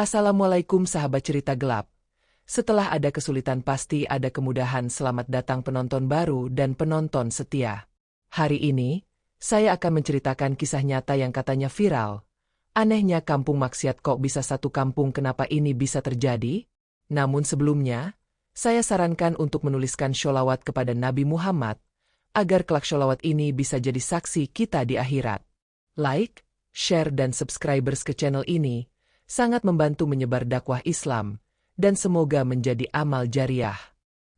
Assalamualaikum sahabat cerita gelap. Setelah ada kesulitan pasti ada kemudahan. Selamat datang penonton baru dan penonton setia. Hari ini, saya akan menceritakan kisah nyata yang katanya viral. Anehnya kampung maksiat kok bisa satu kampung, kenapa ini bisa terjadi? Namun sebelumnya, saya sarankan untuk menuliskan sholawat kepada Nabi Muhammad, agar kelak sholawat ini bisa jadi saksi kita di akhirat. Like, share dan subscribers ke channel ini sangat membantu menyebar dakwah Islam, dan semoga menjadi amal jariah.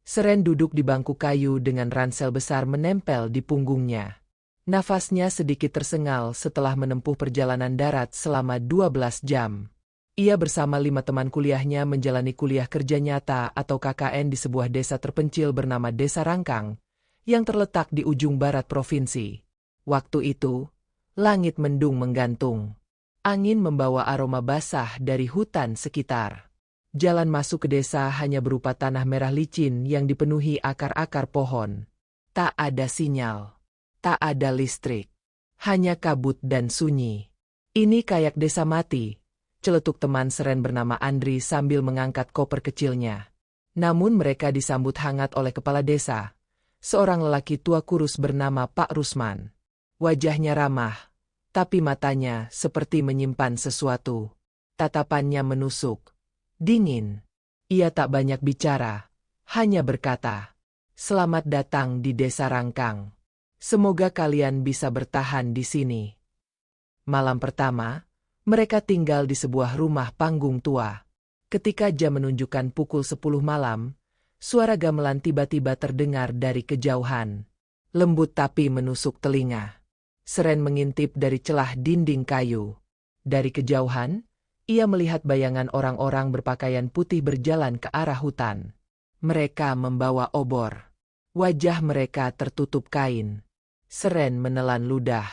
Seren duduk di bangku kayu dengan ransel besar menempel di punggungnya. Nafasnya sedikit tersengal setelah menempuh perjalanan darat selama 12 jam. Ia bersama 5 teman kuliahnya menjalani kuliah kerja nyata atau KKN di sebuah desa terpencil bernama Desa Rangkang, yang terletak di ujung barat provinsi. Waktu itu, langit mendung menggantung. Angin membawa aroma basah dari hutan sekitar. Jalan masuk ke desa hanya berupa tanah merah licin yang dipenuhi akar-akar pohon. Tak ada sinyal. Tak ada listrik. Hanya kabut dan sunyi. Ini kayak desa mati, celetuk teman Seren bernama Andri sambil mengangkat koper kecilnya. Namun mereka disambut hangat oleh kepala desa, seorang lelaki tua kurus bernama Pak Rusman. Wajahnya ramah, tapi matanya seperti menyimpan sesuatu. Tatapannya menusuk, dingin. Ia tak banyak bicara, hanya berkata, "Selamat datang di Desa Rangkang. Semoga kalian bisa bertahan di sini." Malam pertama, mereka tinggal di sebuah rumah panggung tua. Ketika jam menunjukkan pukul 10 malam, suara gamelan tiba-tiba terdengar dari kejauhan. Lembut tapi menusuk telinga. Seren mengintip dari celah dinding kayu. Dari kejauhan, ia melihat bayangan orang-orang berpakaian putih berjalan ke arah hutan. Mereka membawa obor. Wajah mereka tertutup kain. Seren menelan ludah.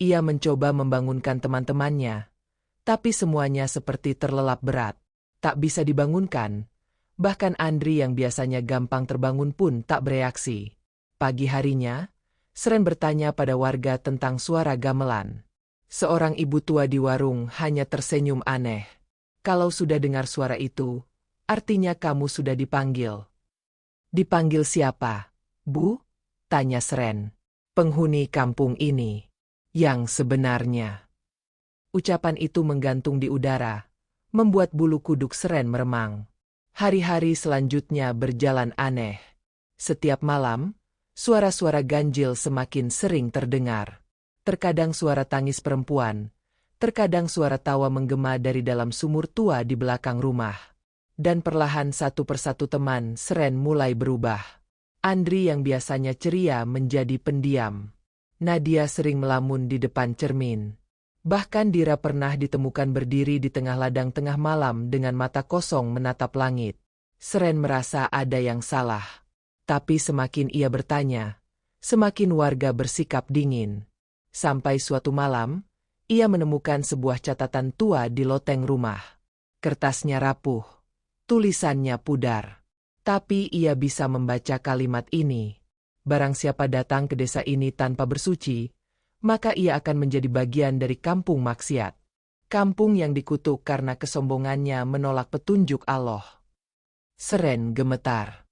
Ia mencoba membangunkan teman-temannya, tapi semuanya seperti terlelap berat. Tak bisa dibangunkan. Bahkan Andri yang biasanya gampang terbangun pun tak bereaksi. Pagi harinya, Seren bertanya pada warga tentang suara gamelan. Seorang ibu tua di warung hanya tersenyum aneh. "Kalau sudah dengar suara itu, artinya kamu sudah dipanggil." "Dipanggil siapa, Bu?" tanya Seren. "Penghuni kampung ini. Yang sebenarnya." Ucapan itu menggantung di udara, membuat bulu kuduk Seren meremang. Hari-hari selanjutnya berjalan aneh. Setiap malam, suara-suara ganjil semakin sering terdengar. Terkadang suara tangis perempuan, terkadang suara tawa menggema dari dalam sumur tua di belakang rumah. Dan perlahan satu persatu teman Seren mulai berubah. Andri yang biasanya ceria menjadi pendiam. Nadia sering melamun di depan cermin. Bahkan Dira pernah ditemukan berdiri di tengah ladang tengah malam dengan mata kosong menatap langit. Seren merasa ada yang salah. Tapi semakin ia bertanya, semakin warga bersikap dingin. Sampai suatu malam, ia menemukan sebuah catatan tua di loteng rumah. Kertasnya rapuh, tulisannya pudar. Tapi ia bisa membaca kalimat ini. "Barang siapa datang ke desa ini tanpa bersuci, maka ia akan menjadi bagian dari kampung maksiat. Kampung yang dikutuk karena kesombongannya menolak petunjuk Allah." Seren gemetar.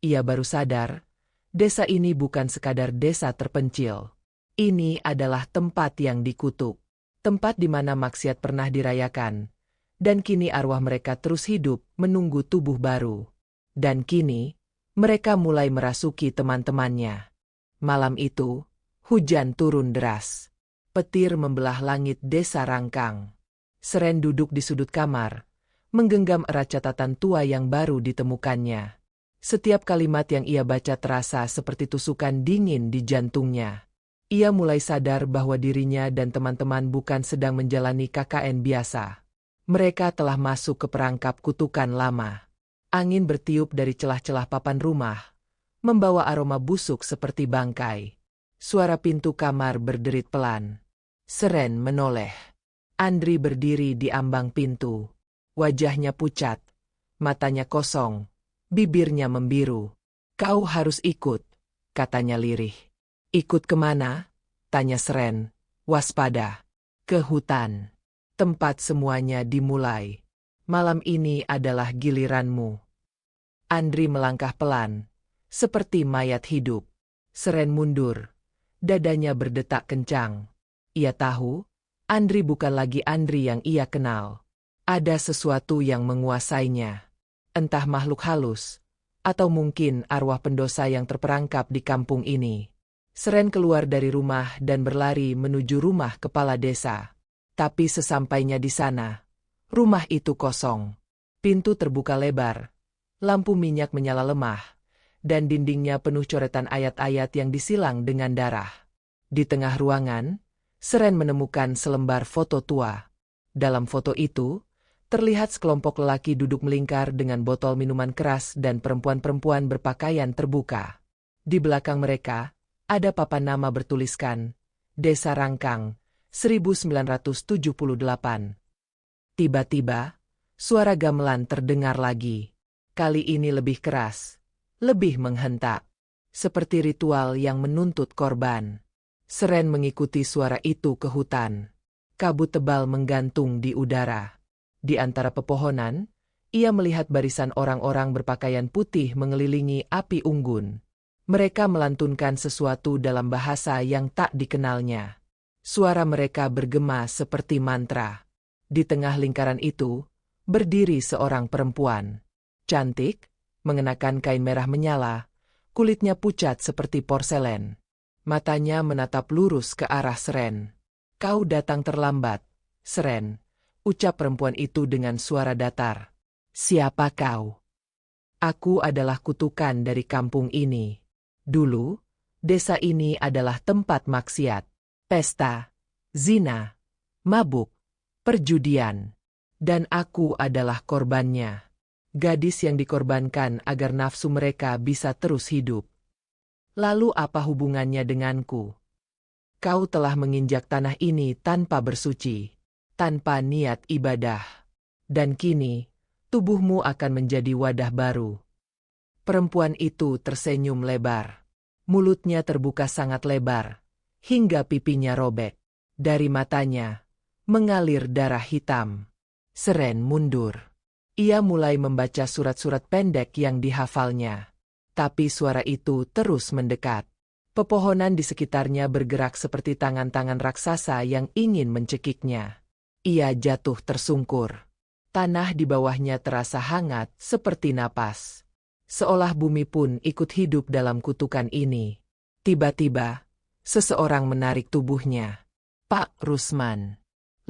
Ia baru sadar, desa ini bukan sekadar desa terpencil. Ini adalah tempat yang dikutuk. Tempat di mana maksiat pernah dirayakan. Dan kini arwah mereka terus hidup menunggu tubuh baru. Dan kini, mereka mulai merasuki teman-temannya. Malam itu, hujan turun deras. Petir membelah langit Desa Rangkang. Seren duduk di sudut kamar, menggenggam erat catatan tua yang baru ditemukannya. Setiap kalimat yang ia baca terasa seperti tusukan dingin di jantungnya. Ia mulai sadar bahwa dirinya dan teman-teman bukan sedang menjalani KKN biasa. Mereka telah masuk ke perangkap kutukan lama. Angin bertiup dari celah-celah papan rumah, membawa aroma busuk seperti bangkai. Suara pintu kamar berderit pelan. Seren menoleh. Andri berdiri di ambang pintu. Wajahnya pucat, matanya kosong. Bibirnya membiru. "Kau harus ikut," katanya lirih. "Ikut kemana?" tanya Seren, waspada. "Ke hutan. Tempat semuanya dimulai." Malam ini adalah giliranmu. Andri melangkah pelan, seperti mayat hidup. Seren mundur. Dadanya berdetak kencang. Ia tahu, Andri bukan lagi Andri yang ia kenal. Ada sesuatu yang menguasainya. Entah makhluk halus, atau mungkin arwah pendosa yang terperangkap di kampung ini. Seren keluar dari rumah dan berlari menuju rumah kepala desa. Tapi sesampainya di sana, rumah itu kosong. Pintu terbuka lebar, lampu minyak menyala lemah, dan dindingnya penuh coretan ayat-ayat yang disilang dengan darah. Di tengah ruangan, Seren menemukan selembar foto tua. Dalam foto itu, terlihat sekelompok lelaki duduk melingkar dengan botol minuman keras dan perempuan-perempuan berpakaian terbuka. Di belakang mereka, ada papan nama bertuliskan, Desa Rangkang, 1978. Tiba-tiba, suara gamelan terdengar lagi. Kali ini lebih keras, lebih menghentak. Seperti ritual yang menuntut korban. Seren mengikuti suara itu ke hutan. Kabut tebal menggantung di udara. Di antara pepohonan, ia melihat barisan orang-orang berpakaian putih mengelilingi api unggun. Mereka melantunkan sesuatu dalam bahasa yang tak dikenalnya. Suara mereka bergema seperti mantra. Di tengah lingkaran itu, berdiri seorang perempuan. Cantik, mengenakan kain merah menyala, kulitnya pucat seperti porselen. Matanya menatap lurus ke arah Seren. "Kau datang terlambat, Seren," ucap perempuan itu dengan suara datar. "Siapa kau?" "Aku adalah kutukan dari kampung ini. Dulu, desa ini adalah tempat maksiat, pesta, zina, mabuk, perjudian. Dan aku adalah korbannya. Gadis yang dikorbankan agar nafsu mereka bisa terus hidup. Lalu apa hubungannya denganku? Kau telah menginjak tanah ini tanpa bersuci, tanpa niat ibadah. Dan kini, tubuhmu akan menjadi wadah baru." Perempuan itu tersenyum lebar. Mulutnya terbuka sangat lebar, hingga pipinya robek. Dari matanya, mengalir darah hitam. Seren mundur. Ia mulai membaca surat-surat pendek yang dihafalnya. Tapi suara itu terus mendekat. Pepohonan di sekitarnya bergerak seperti tangan-tangan raksasa yang ingin mencekiknya. Ia jatuh tersungkur. Tanah di bawahnya terasa hangat seperti napas. Seolah bumi pun ikut hidup dalam kutukan ini. Tiba-tiba, seseorang menarik tubuhnya. Pak Rusman.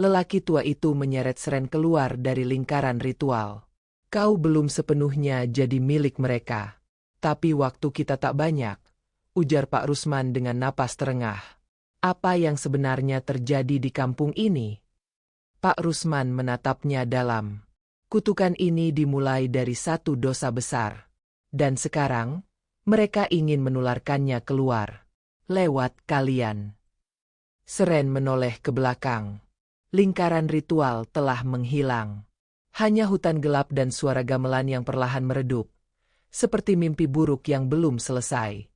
Lelaki tua itu menyeret Seren keluar dari lingkaran ritual. "Kau belum sepenuhnya jadi milik mereka. Tapi waktu kita tak banyak," ujar Pak Rusman dengan napas terengah. "Apa yang sebenarnya terjadi di kampung ini?" Pak Rusman menatapnya dalam. "Kutukan ini dimulai dari satu dosa besar. Dan sekarang, mereka ingin menularkannya keluar. Lewat kalian." Seren menoleh ke belakang. Lingkaran ritual telah menghilang. Hanya hutan gelap dan suara gamelan yang perlahan meredup. Seperti mimpi buruk yang belum selesai.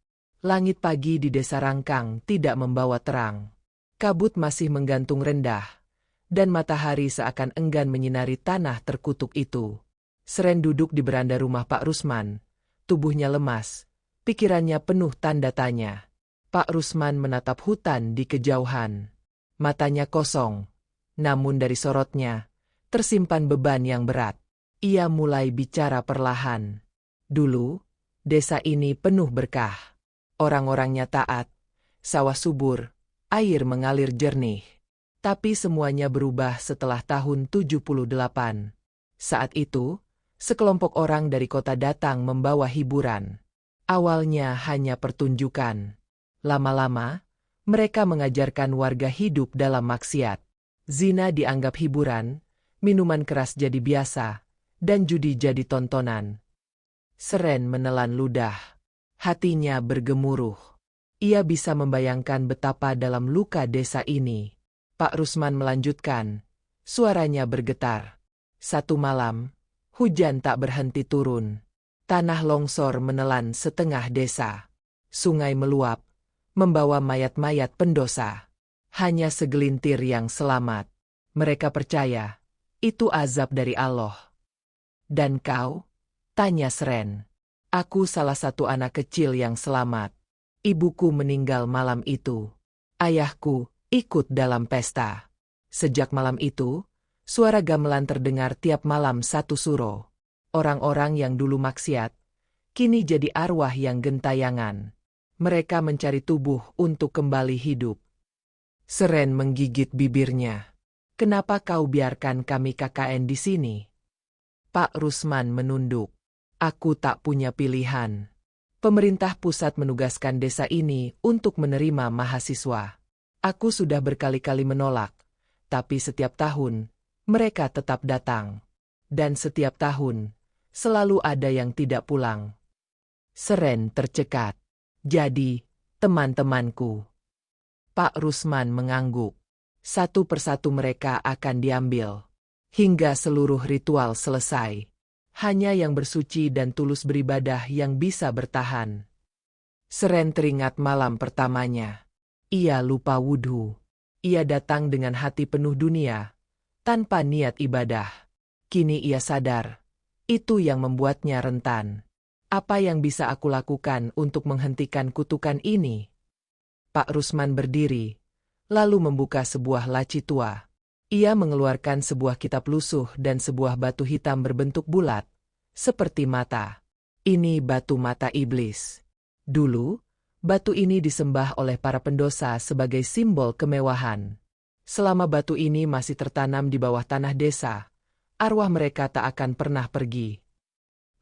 Langit pagi di desa Rangkang tidak membawa terang. Kabut masih menggantung rendah. Dan matahari seakan enggan menyinari tanah terkutuk itu. Seren duduk di beranda rumah Pak Rusman. Tubuhnya lemas. Pikirannya penuh tanda tanya. Pak Rusman menatap hutan di kejauhan. Matanya kosong. Namun dari sorotnya, tersimpan beban yang berat. Ia mulai bicara perlahan. "Dulu, desa ini penuh berkah. Orang-orangnya taat, sawah subur, air mengalir jernih. Tapi semuanya berubah setelah tahun 78. Saat itu, sekelompok orang dari kota datang membawa hiburan. Awalnya hanya pertunjukan. Lama-lama, mereka mengajarkan warga hidup dalam maksiat. Zina dianggap hiburan, minuman keras jadi biasa, dan judi jadi tontonan." Seren menelan ludah. Hatinya bergemuruh. Ia bisa membayangkan betapa dalam luka desa ini. Pak Rusman melanjutkan. Suaranya bergetar. "Satu malam, hujan tak berhenti turun. Tanah longsor menelan setengah desa. Sungai meluap, membawa mayat-mayat pendosa. Hanya segelintir yang selamat. Mereka percaya, itu azab dari Allah. Dan kau? Tanya Seren. Aku salah satu anak kecil yang selamat. Ibuku meninggal malam itu. Ayahku ikut dalam pesta. Sejak malam itu, suara gamelan terdengar tiap malam satu suro. Orang-orang yang dulu maksiat, kini jadi arwah yang gentayangan. Mereka mencari tubuh untuk kembali hidup. Seren menggigit bibirnya. Kenapa kau biarkan kami KKN di sini? Pak Rusman menunduk. Aku tak punya pilihan. Pemerintah pusat menugaskan desa ini untuk menerima mahasiswa. Aku sudah berkali-kali menolak, tapi setiap tahun, mereka tetap datang. Dan setiap tahun, selalu ada yang tidak pulang. Seren tercekat. Jadi, teman-temanku. Pak Rusman mengangguk. Satu persatu mereka akan diambil. Hingga seluruh ritual selesai. Hanya yang bersuci dan tulus beribadah yang bisa bertahan. Seren teringat malam pertamanya. Ia lupa wudhu. Ia datang dengan hati penuh dunia, tanpa niat ibadah. Kini ia sadar, itu yang membuatnya rentan. Apa yang bisa aku lakukan untuk menghentikan kutukan ini? Pak Rusman berdiri, lalu membuka sebuah laci tua. Ia mengeluarkan sebuah kitab lusuh dan sebuah batu hitam berbentuk bulat, seperti mata. Ini batu mata iblis. Dulu, batu ini disembah oleh para pendosa sebagai simbol kemewahan. Selama batu ini masih tertanam di bawah tanah desa, arwah mereka tak akan pernah pergi.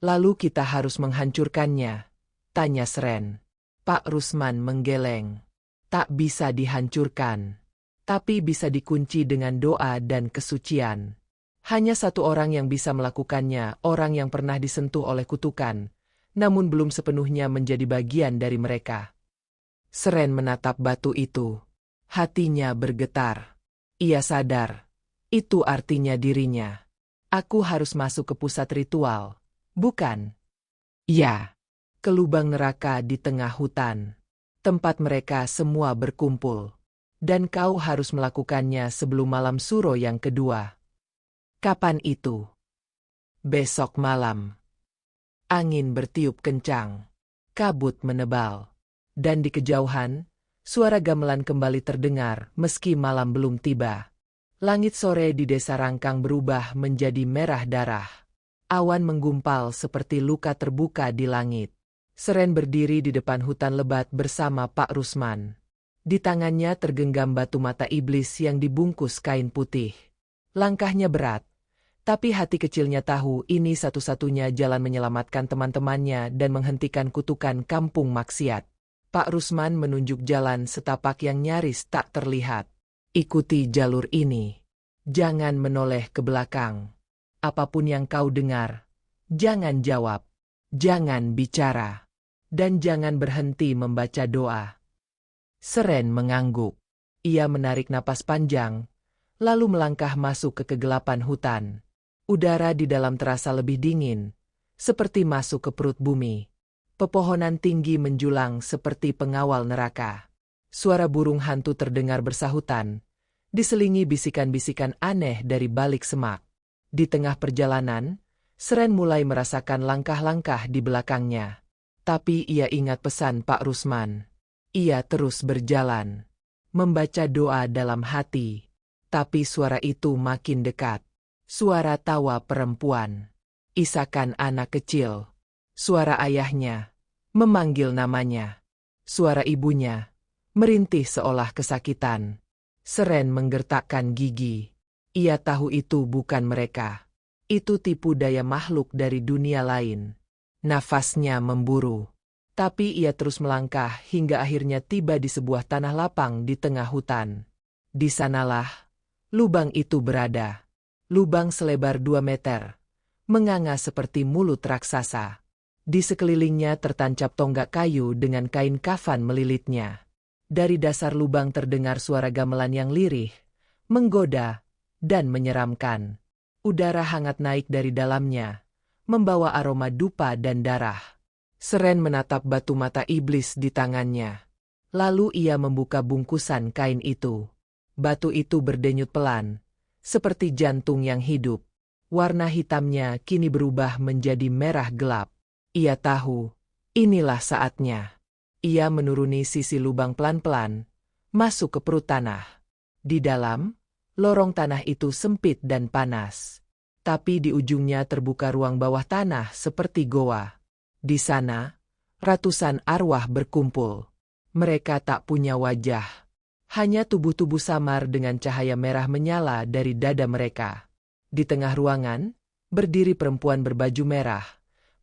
Lalu kita harus menghancurkannya, tanya Seren. Pak Rusman menggeleng. Tak bisa dihancurkan. Tapi bisa dikunci dengan doa dan kesucian. Hanya satu orang yang bisa melakukannya, orang yang pernah disentuh oleh kutukan, namun belum sepenuhnya menjadi bagian dari mereka. Seren menatap batu itu. Hatinya bergetar. Ia sadar. Itu artinya dirinya. Aku harus masuk ke pusat ritual, bukan? Ya. Ke lubang neraka di tengah hutan. Tempat mereka semua berkumpul. Dan kau harus melakukannya sebelum malam suro yang kedua. Kapan itu? Besok malam. Angin bertiup kencang. Kabut menebal. Dan di kejauhan, suara gamelan kembali terdengar meski malam belum tiba. Langit sore di desa Rangkang berubah menjadi merah darah. Awan menggumpal seperti luka terbuka di langit. Seren berdiri di depan hutan lebat bersama Pak Rusman. Di tangannya tergenggam batu mata iblis yang dibungkus kain putih. Langkahnya berat, tapi hati kecilnya tahu ini satu-satunya jalan menyelamatkan teman-temannya dan menghentikan kutukan kampung maksiat. Pak Rusman menunjuk jalan setapak yang nyaris tak terlihat. Ikuti jalur ini. Jangan menoleh ke belakang. Apapun yang kau dengar, jangan jawab. Jangan bicara. Dan jangan berhenti membaca doa. Seren mengangguk. Ia menarik napas panjang, lalu melangkah masuk ke kegelapan hutan. Udara di dalam terasa lebih dingin, seperti masuk ke perut bumi. Pepohonan tinggi menjulang seperti pengawal neraka. Suara burung hantu terdengar bersahutan, diselingi bisikan-bisikan aneh dari balik semak. Di tengah perjalanan, Seren mulai merasakan langkah-langkah di belakangnya. Tapi ia ingat pesan Pak Rusman. Ia terus berjalan, membaca doa dalam hati. Tapi suara itu makin dekat. Suara tawa perempuan. Isakan anak kecil. Suara ayahnya, memanggil namanya. Suara ibunya, merintih seolah kesakitan. Seren menggertakkan gigi. Ia tahu itu bukan mereka. Itu tipu daya makhluk dari dunia lain. Nafasnya memburu. Tapi ia terus melangkah hingga akhirnya tiba di sebuah tanah lapang di tengah hutan. Di sanalah lubang itu berada. Lubang selebar 2 meter. Menganga seperti mulut raksasa. Di sekelilingnya tertancap tonggak kayu dengan kain kafan melilitnya. Dari dasar lubang terdengar suara gamelan yang lirih, menggoda, dan menyeramkan. Udara hangat naik dari dalamnya, membawa aroma dupa dan darah. Seren menatap batu mata iblis di tangannya. Lalu ia membuka bungkusan kain itu. Batu itu berdenyut pelan, seperti jantung yang hidup. Warna hitamnya kini berubah menjadi merah gelap. Ia tahu, inilah saatnya. Ia menuruni sisi lubang pelan-pelan, masuk ke perut tanah. Di dalam, lorong tanah itu sempit dan panas. Tapi di ujungnya terbuka ruang bawah tanah seperti goa. Di sana, ratusan arwah berkumpul. Mereka tak punya wajah. Hanya tubuh-tubuh samar dengan cahaya merah menyala dari dada mereka. Di tengah ruangan, berdiri perempuan berbaju merah.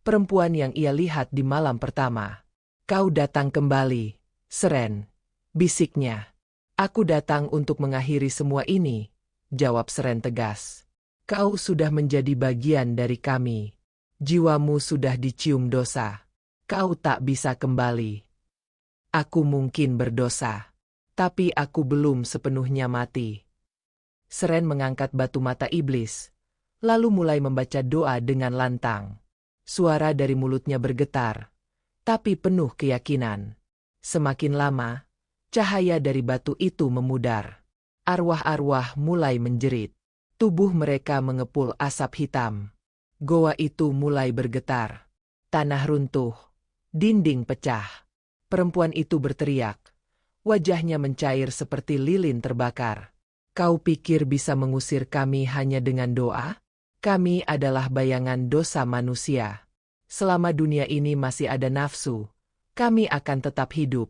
Perempuan yang ia lihat di malam pertama. "Kau datang kembali, Seren," bisiknya. "Aku datang untuk mengakhiri semua ini," jawab Seren tegas. "Kau sudah menjadi bagian dari kami. Jiwamu sudah dicium dosa. Kau tak bisa kembali." "Aku mungkin berdosa, tapi aku belum sepenuhnya mati." Seren mengangkat batu mata iblis, lalu mulai membaca doa dengan lantang. Suara dari mulutnya bergetar, tapi penuh keyakinan. Semakin lama, cahaya dari batu itu memudar. Arwah-arwah mulai menjerit. Tubuh mereka mengepul asap hitam. Goa itu mulai bergetar. Tanah runtuh. Dinding pecah. Perempuan itu berteriak. Wajahnya mencair seperti lilin terbakar. "Kau pikir bisa mengusir kami hanya dengan doa? Kami adalah bayangan dosa manusia. Selama dunia ini masih ada nafsu, kami akan tetap hidup."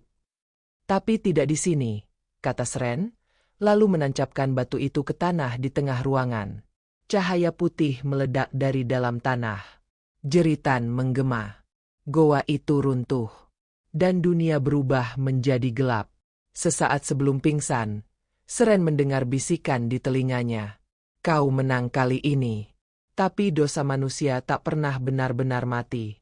"Tapi tidak di sini," kata Seren, lalu menancapkan batu itu ke tanah di tengah ruangan. Cahaya putih meledak dari dalam tanah. Jeritan menggema. Goa itu runtuh. Dan dunia berubah menjadi gelap. Sesaat sebelum pingsan, Seren mendengar bisikan di telinganya. "Kau menang kali ini. Tapi dosa manusia tak pernah benar-benar mati."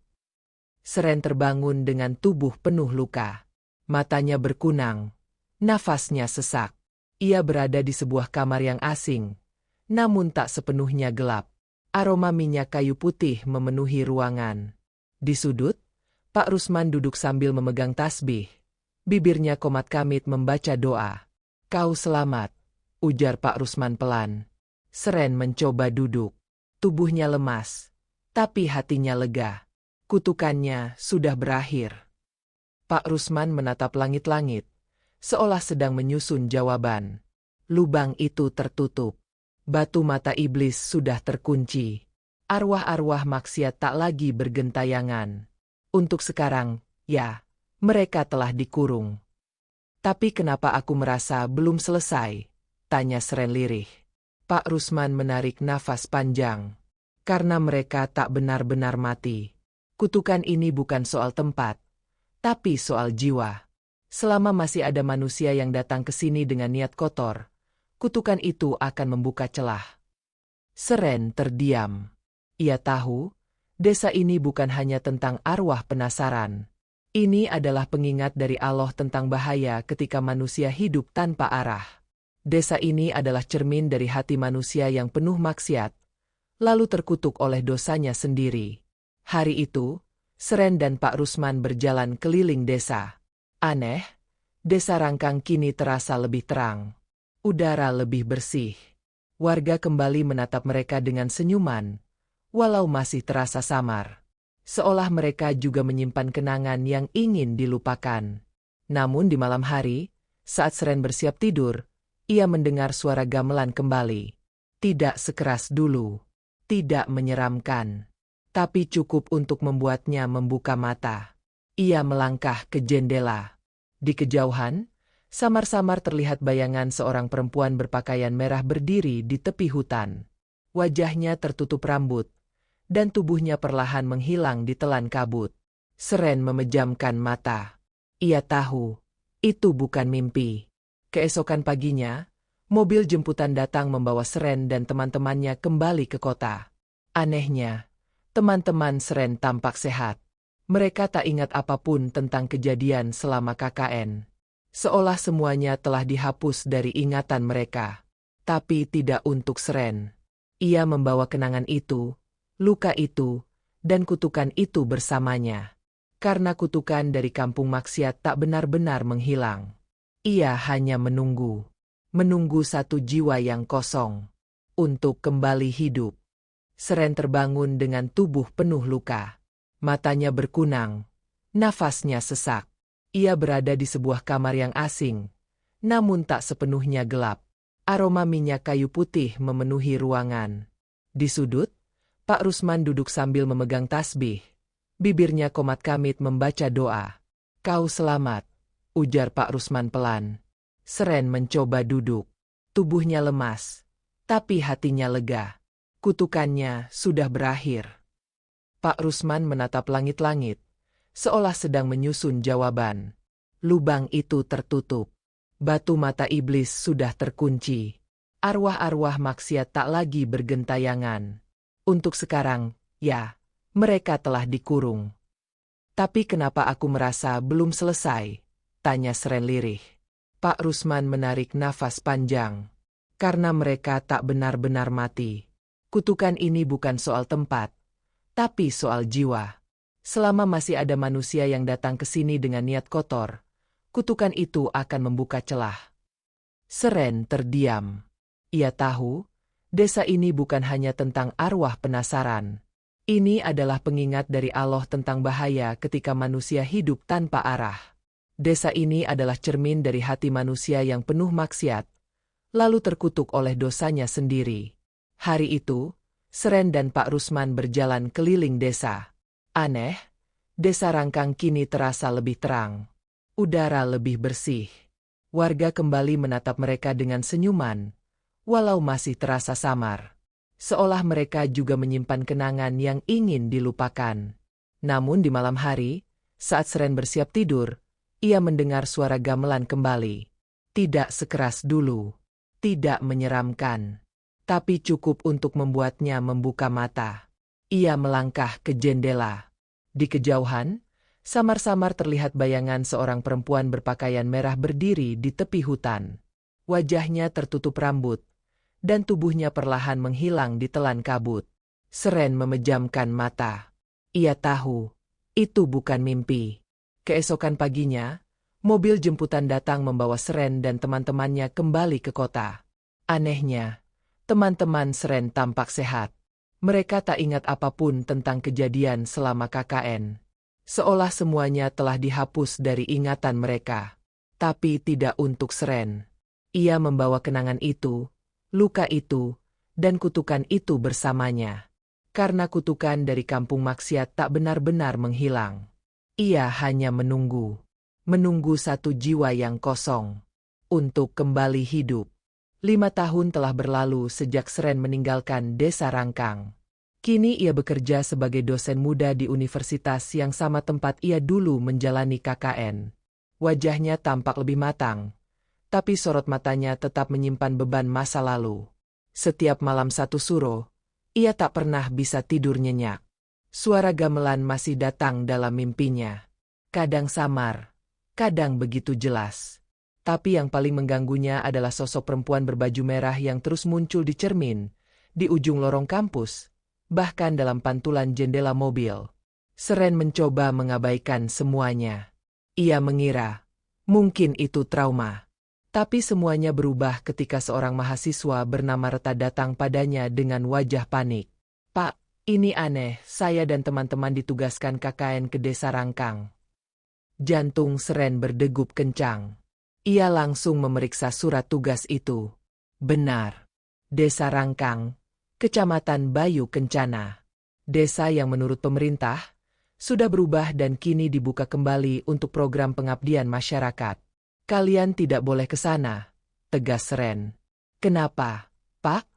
Seren terbangun dengan tubuh penuh luka. Matanya berkunang. Nafasnya sesak. Ia berada di sebuah kamar yang asing, namun tak sepenuhnya gelap. Aroma minyak kayu putih memenuhi ruangan. Di sudut, Pak Rusman duduk sambil memegang tasbih. Bibirnya komat-kamit membaca doa. "Kau selamat," ujar Pak Rusman pelan. Seren mencoba duduk. Tubuhnya lemas, tapi hatinya lega. Kutukannya sudah berakhir. Pak Rusman menatap langit-langit, seolah sedang menyusun jawaban. Lubang itu tertutup. Batu mata iblis sudah terkunci. Arwah-arwah maksiat tak lagi bergentayangan. Untuk sekarang, ya, mereka telah dikurung. "Tapi kenapa aku merasa belum selesai?" tanya Seren lirih. Pak Rusman menarik nafas panjang. "Karena mereka tak benar-benar mati. Kutukan ini bukan soal tempat, tapi soal jiwa. Selama masih ada manusia yang datang ke sini dengan niat kotor, kutukan itu akan membuka celah." Seren terdiam. Ia tahu, desa ini bukan hanya tentang arwah penasaran. Ini adalah pengingat dari Allah tentang bahaya ketika manusia hidup tanpa arah. Desa ini adalah cermin dari hati manusia yang penuh maksiat, lalu terkutuk oleh dosanya sendiri. Hari itu, Seren dan Pak Rusman berjalan keliling desa. Aneh, desa Rangkang kini terasa lebih terang. Udara lebih bersih. Warga kembali menatap mereka dengan senyuman, walau masih terasa samar. Seolah mereka juga menyimpan kenangan yang ingin dilupakan. Namun di malam hari, saat Seren bersiap tidur, ia mendengar suara gamelan kembali. Tidak sekeras dulu, tidak menyeramkan, tapi cukup untuk membuatnya membuka mata. Ia melangkah ke jendela. Di kejauhan, samar-samar terlihat bayangan seorang perempuan berpakaian merah berdiri di tepi hutan. Wajahnya tertutup rambut, dan tubuhnya perlahan menghilang di telan kabut. Seren memejamkan mata. Ia tahu, itu bukan mimpi. Keesokan paginya, mobil jemputan datang membawa Seren dan teman-temannya kembali ke kota. Anehnya, teman-teman Seren tampak sehat. Mereka tak ingat apapun tentang kejadian selama KKN. Seolah semuanya telah dihapus dari ingatan mereka. Tapi tidak untuk Seren. Ia membawa kenangan itu, luka itu, dan kutukan itu bersamanya. Karena kutukan dari kampung maksiat tak benar-benar menghilang. Ia hanya menunggu. Menunggu satu jiwa yang kosong untuk kembali hidup. Seren terbangun dengan tubuh penuh luka. Matanya berkunang, nafasnya sesak. Ia berada di sebuah kamar yang asing, namun tak sepenuhnya gelap. Aroma minyak kayu putih memenuhi ruangan. Di sudut, Pak Rusman duduk sambil memegang tasbih. Bibirnya komat kamit membaca doa. "Kau selamat," ujar Pak Rusman pelan. Seren mencoba duduk. Tubuhnya lemas, tapi hatinya lega. Kutukannya sudah berakhir. Pak Rusman menatap langit-langit, seolah sedang menyusun jawaban. Lubang itu tertutup. Batu mata iblis sudah terkunci. Arwah-arwah maksiat tak lagi bergentayangan. Untuk sekarang, ya, mereka telah dikurung. "Tapi kenapa aku merasa belum selesai?" tanya Seren lirih. Pak Rusman menarik nafas panjang. "Karena mereka tak benar-benar mati. Kutukan ini bukan soal tempat, tapi soal jiwa. Selama masih ada manusia yang datang ke sini dengan niat kotor, kutukan itu akan membuka celah." Seren terdiam. Ia tahu, desa ini bukan hanya tentang arwah penasaran. Ini adalah pengingat dari Allah tentang bahaya ketika manusia hidup tanpa arah. Desa ini adalah cermin dari hati manusia yang penuh maksiat, lalu terkutuk oleh dosanya sendiri. Hari itu, Seren dan Pak Rusman berjalan keliling desa. Aneh, desa Rangkang kini terasa lebih terang. Udara lebih bersih. Warga kembali menatap mereka dengan senyuman, walau masih terasa samar. Seolah mereka juga menyimpan kenangan yang ingin dilupakan. Namun di malam hari, saat Seren bersiap tidur, ia mendengar suara gamelan kembali. Tidak sekeras dulu, tidak menyeramkan, tapi cukup untuk membuatnya membuka mata. Ia melangkah ke jendela. Di kejauhan, samar-samar terlihat bayangan seorang perempuan berpakaian merah berdiri di tepi hutan. Wajahnya tertutup rambut, dan tubuhnya perlahan menghilang di telan kabut. Seren memejamkan mata. Ia tahu, itu bukan mimpi. Keesokan paginya, mobil jemputan datang membawa Seren dan teman-temannya kembali ke kota. Anehnya, teman-teman Seren tampak sehat. Mereka tak ingat apapun tentang kejadian selama KKN. Seolah semuanya telah dihapus dari ingatan mereka. Tapi tidak untuk Seren. Ia membawa kenangan itu, luka itu, dan kutukan itu bersamanya. Karena kutukan dari kampung maksiat tak benar-benar menghilang. Ia hanya menunggu satu jiwa yang kosong untuk kembali hidup. 5 tahun telah berlalu sejak Seren meninggalkan desa Rangkang. Kini ia bekerja sebagai dosen muda di universitas yang sama tempat ia dulu menjalani KKN. Wajahnya tampak lebih matang, tapi sorot matanya tetap menyimpan beban masa lalu. Setiap malam satu suro, ia tak pernah bisa tidur nyenyak. Suara gamelan masih datang dalam mimpinya. Kadang samar, kadang begitu jelas. Tapi yang paling mengganggunya adalah sosok perempuan berbaju merah yang terus muncul di cermin, di ujung lorong kampus, bahkan dalam pantulan jendela mobil. Seren mencoba mengabaikan semuanya. Ia mengira, mungkin itu trauma. Tapi semuanya berubah ketika seorang mahasiswa bernama Reta datang padanya dengan wajah panik. "Pak, ini aneh, saya dan teman-teman ditugaskan KKN ke desa Rangkang." Jantung Seren berdegup kencang. Ia langsung memeriksa surat tugas itu. Benar. Desa Rangkang, Kecamatan Bayu Kencana. Desa yang menurut pemerintah, sudah berubah dan kini dibuka kembali untuk program pengabdian masyarakat. "Kalian tidak boleh ke sana," tegas Seren. "Kenapa, Pak?"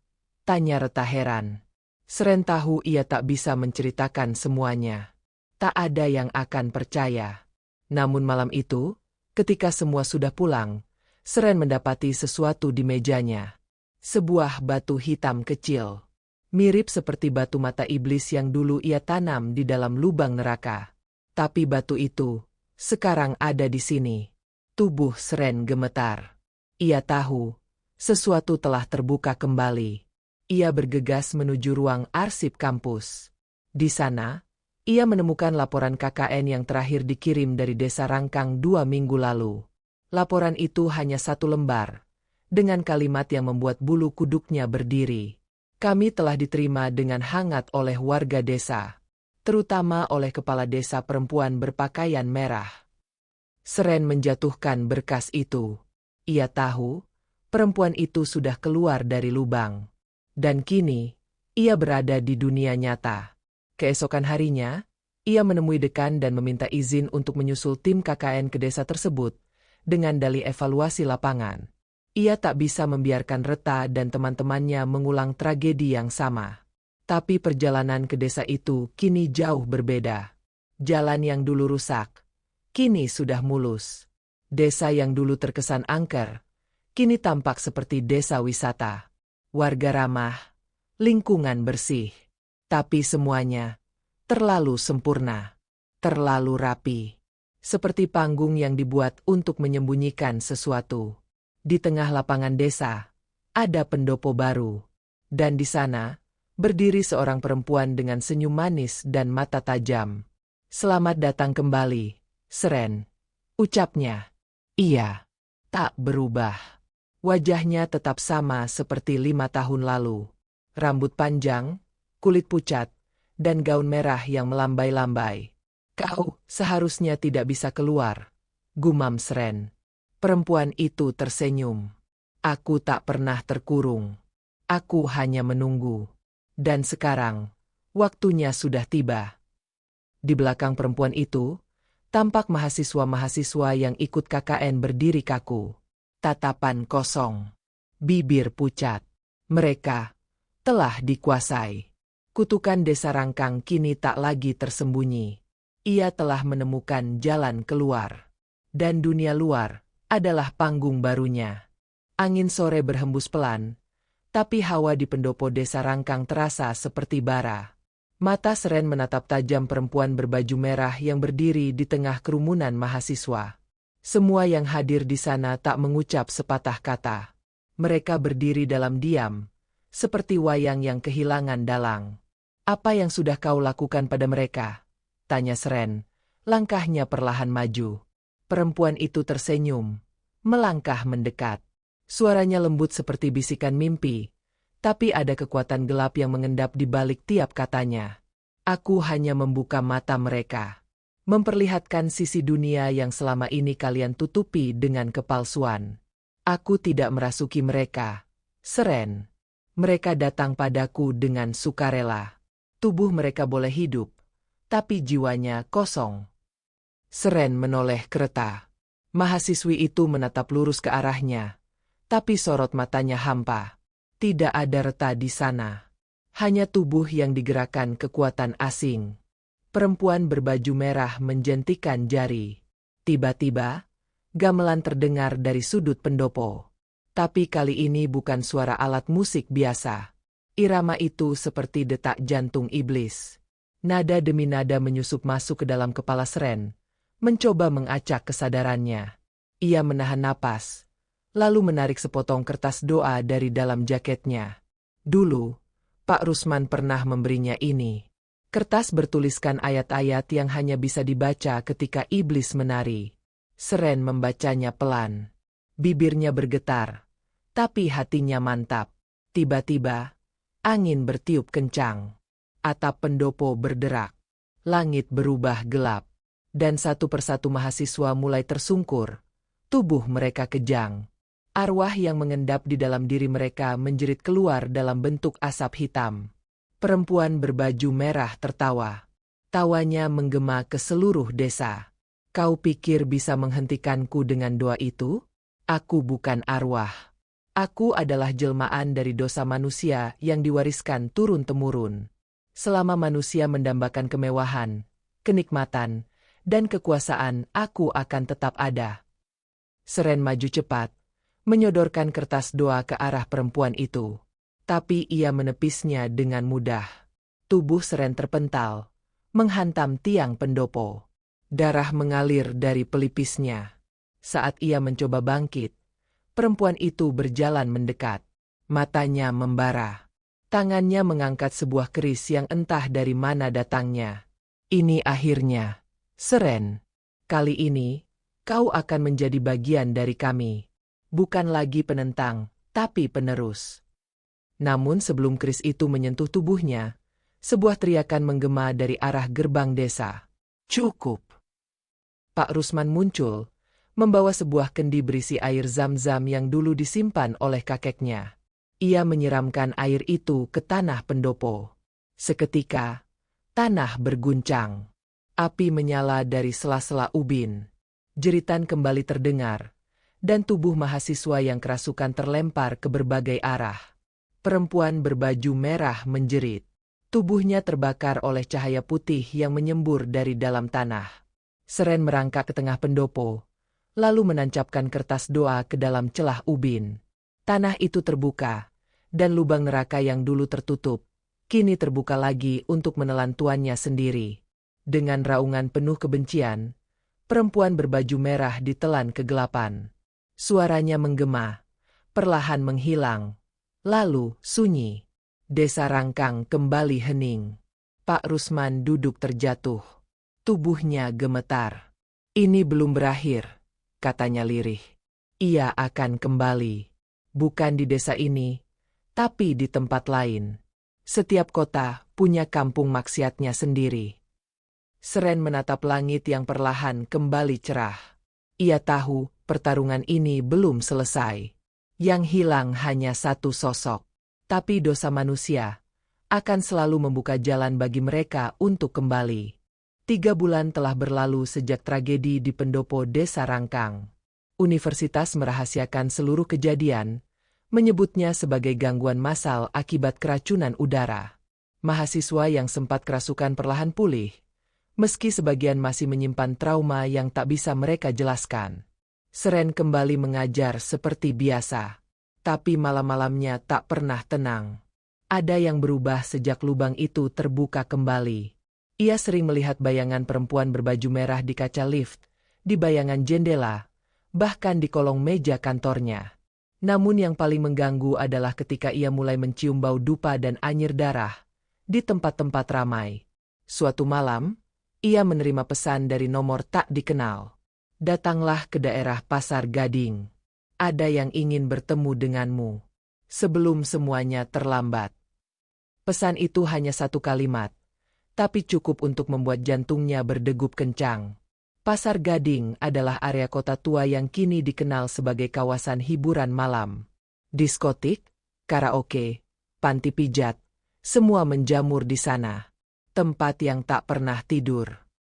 tanya Reta heran. Seren tahu ia tak bisa menceritakan semuanya. Tak ada yang akan percaya. Namun malam itu, ketika semua sudah pulang, Seren mendapati sesuatu di mejanya. Sebuah batu hitam kecil. Mirip seperti batu mata iblis yang dulu ia tanam di dalam lubang neraka. Tapi batu itu, sekarang ada di sini. Tubuh Seren gemetar. Ia tahu, sesuatu telah terbuka kembali. Ia bergegas menuju ruang arsip kampus. Di sana, ia menemukan laporan KKN yang terakhir dikirim dari desa Rangkang 2 minggu lalu. Laporan itu hanya 1 lembar, dengan kalimat yang membuat bulu kuduknya berdiri. Kami telah diterima dengan hangat oleh warga desa, terutama oleh kepala desa perempuan berpakaian merah. Seren menjatuhkan berkas itu. Ia tahu, perempuan itu sudah keluar dari lubang. Dan kini, ia berada di dunia nyata. Keesokan harinya, ia menemui dekan dan meminta izin untuk menyusul tim KKN ke desa tersebut, dengan dalih evaluasi lapangan. Ia tak bisa membiarkan Reta dan teman-temannya mengulang tragedi yang sama. Tapi perjalanan ke desa itu kini jauh berbeda. Jalan yang dulu rusak, kini sudah mulus. Desa yang dulu terkesan angker, kini tampak seperti desa wisata. Warga ramah, lingkungan bersih. Tapi semuanya terlalu sempurna, terlalu rapi. Seperti panggung yang dibuat untuk menyembunyikan sesuatu. Di tengah lapangan desa, ada pendopo baru. Dan di sana, berdiri seorang perempuan dengan senyum manis dan mata tajam. "Selamat datang kembali, Seren," ucapnya. Ia tak berubah. Wajahnya tetap sama seperti 5 tahun lalu. Rambut panjang, kulit pucat, dan gaun merah yang melambai-lambai. "Kau seharusnya tidak bisa keluar," gumam Seren. Perempuan itu tersenyum. "Aku tak pernah terkurung. Aku hanya menunggu. Dan sekarang, waktunya sudah tiba." Di belakang perempuan itu, tampak mahasiswa-mahasiswa yang ikut KKN berdiri kaku. Tatapan kosong. Bibir pucat. Mereka telah dikuasai. Kutukan Desa Rangkang kini tak lagi tersembunyi. Ia telah menemukan jalan keluar. Dan dunia luar adalah panggung barunya. Angin sore berhembus pelan, tapi hawa di pendopo Desa Rangkang terasa seperti bara. Mata Seren menatap tajam perempuan berbaju merah yang berdiri di tengah kerumunan mahasiswa. Semua yang hadir di sana tak mengucap sepatah kata. Mereka berdiri dalam diam, seperti wayang yang kehilangan dalang. "Apa yang sudah kau lakukan pada mereka?" tanya Seren. Langkahnya perlahan maju. Perempuan itu tersenyum, melangkah mendekat. Suaranya lembut seperti bisikan mimpi, tapi ada kekuatan gelap yang mengendap di balik tiap katanya. "Aku hanya membuka mata mereka. Memperlihatkan sisi dunia yang selama ini kalian tutupi dengan kepalsuan. Aku tidak merasuki mereka, Seren. Mereka datang padaku dengan sukarela. Tubuh mereka boleh hidup, tapi jiwanya kosong." Seren menoleh ke Reta. Mahasiswi itu menatap lurus ke arahnya, tapi sorot matanya hampa. Tidak ada Reta di sana. Hanya tubuh yang digerakkan kekuatan asing. Perempuan berbaju merah menjentikan jari. Tiba-tiba, gamelan terdengar dari sudut pendopo. Tapi kali ini bukan suara alat musik biasa. Irama itu seperti detak jantung iblis. Nada demi nada menyusup masuk ke dalam kepala Seren, mencoba mengacak kesadarannya. Ia menahan napas, lalu menarik sepotong kertas doa dari dalam jaketnya. Dulu, Pak Rusman pernah memberinya ini. Kertas bertuliskan ayat-ayat yang hanya bisa dibaca ketika iblis menari. Seren membacanya pelan. Bibirnya bergetar, tapi hatinya mantap. Tiba-tiba, angin bertiup kencang. Atap pendopo berderak. Langit berubah gelap. Dan satu persatu mahasiswa mulai tersungkur. Tubuh mereka kejang. Arwah yang mengendap di dalam diri mereka menjerit keluar dalam bentuk asap hitam. Perempuan berbaju merah tertawa. Tawanya menggema ke seluruh desa. "Kau pikir bisa menghentikanku dengan doa itu? Aku bukan arwah. Aku adalah jelmaan dari dosa manusia yang diwariskan turun-temurun. Selama manusia mendambakan kemewahan, kenikmatan, dan kekuasaan, aku akan tetap ada." Seren maju cepat, menyodorkan kertas doa ke arah perempuan itu. Tapi ia menepisnya dengan mudah. Tubuh Seren terpental, menghantam tiang pendopo. Darah mengalir dari pelipisnya. Saat ia mencoba bangkit, perempuan itu berjalan mendekat. Matanya membara. Tangannya mengangkat sebuah keris yang entah dari mana datangnya. "Ini akhirnya, Seren. Kali ini, kau akan menjadi bagian dari kami. Bukan lagi penentang, tapi penerus." Namun sebelum keris itu menyentuh tubuhnya, sebuah teriakan menggema dari arah gerbang desa. "Cukup!" Pak Rusman muncul, membawa sebuah kendi berisi air zam-zam yang dulu disimpan oleh kakeknya. Ia menyiramkan air itu ke tanah pendopo. Seketika, tanah berguncang. Api menyala dari sela-sela ubin. Jeritan kembali terdengar, dan tubuh mahasiswa yang kerasukan terlempar ke berbagai arah. Perempuan berbaju merah menjerit. Tubuhnya terbakar oleh cahaya putih yang menyembur dari dalam tanah. Seren merangkak ke tengah pendopo, lalu menancapkan kertas doa ke dalam celah ubin. Tanah itu terbuka, dan lubang neraka yang dulu tertutup, kini terbuka lagi untuk menelan tuannya sendiri. Dengan raungan penuh kebencian, perempuan berbaju merah ditelan kegelapan. Suaranya menggema, perlahan menghilang, lalu sunyi. Desa Rangkang kembali hening. Pak Rusman duduk terjatuh. Tubuhnya gemetar. "Ini belum berakhir," katanya lirih. "Ia akan kembali. Bukan di desa ini, tapi di tempat lain. Setiap kota punya kampung maksiatnya sendiri." Seren menatap langit yang perlahan kembali cerah. Ia tahu pertarungan ini belum selesai. Yang hilang hanya satu sosok. Tapi dosa manusia akan selalu membuka jalan bagi mereka untuk kembali. 3 bulan telah berlalu sejak tragedi di pendopo Desa Rangkang. Universitas merahasiakan seluruh kejadian, menyebutnya sebagai gangguan massal akibat keracunan udara. Mahasiswa yang sempat kerasukan perlahan pulih, meski sebagian masih menyimpan trauma yang tak bisa mereka jelaskan. Seren kembali mengajar seperti biasa. Tapi malam-malamnya tak pernah tenang. Ada yang berubah sejak lubang itu terbuka kembali. Ia sering melihat bayangan perempuan berbaju merah di kaca lift, di bayangan jendela, bahkan di kolong meja kantornya. Namun yang paling mengganggu adalah ketika ia mulai mencium bau dupa dan anyir darah di tempat-tempat ramai. Suatu malam, ia menerima pesan dari nomor tak dikenal. "Datanglah ke daerah Pasar Gading. Ada yang ingin bertemu denganmu. Sebelum semuanya terlambat." Pesan itu hanya satu kalimat, tapi cukup untuk membuat jantungnya berdegup kencang. Pasar Gading adalah area kota tua yang kini dikenal sebagai kawasan hiburan malam. Diskotik, karaoke, panti pijat, semua menjamur di sana. Tempat yang tak pernah tidur.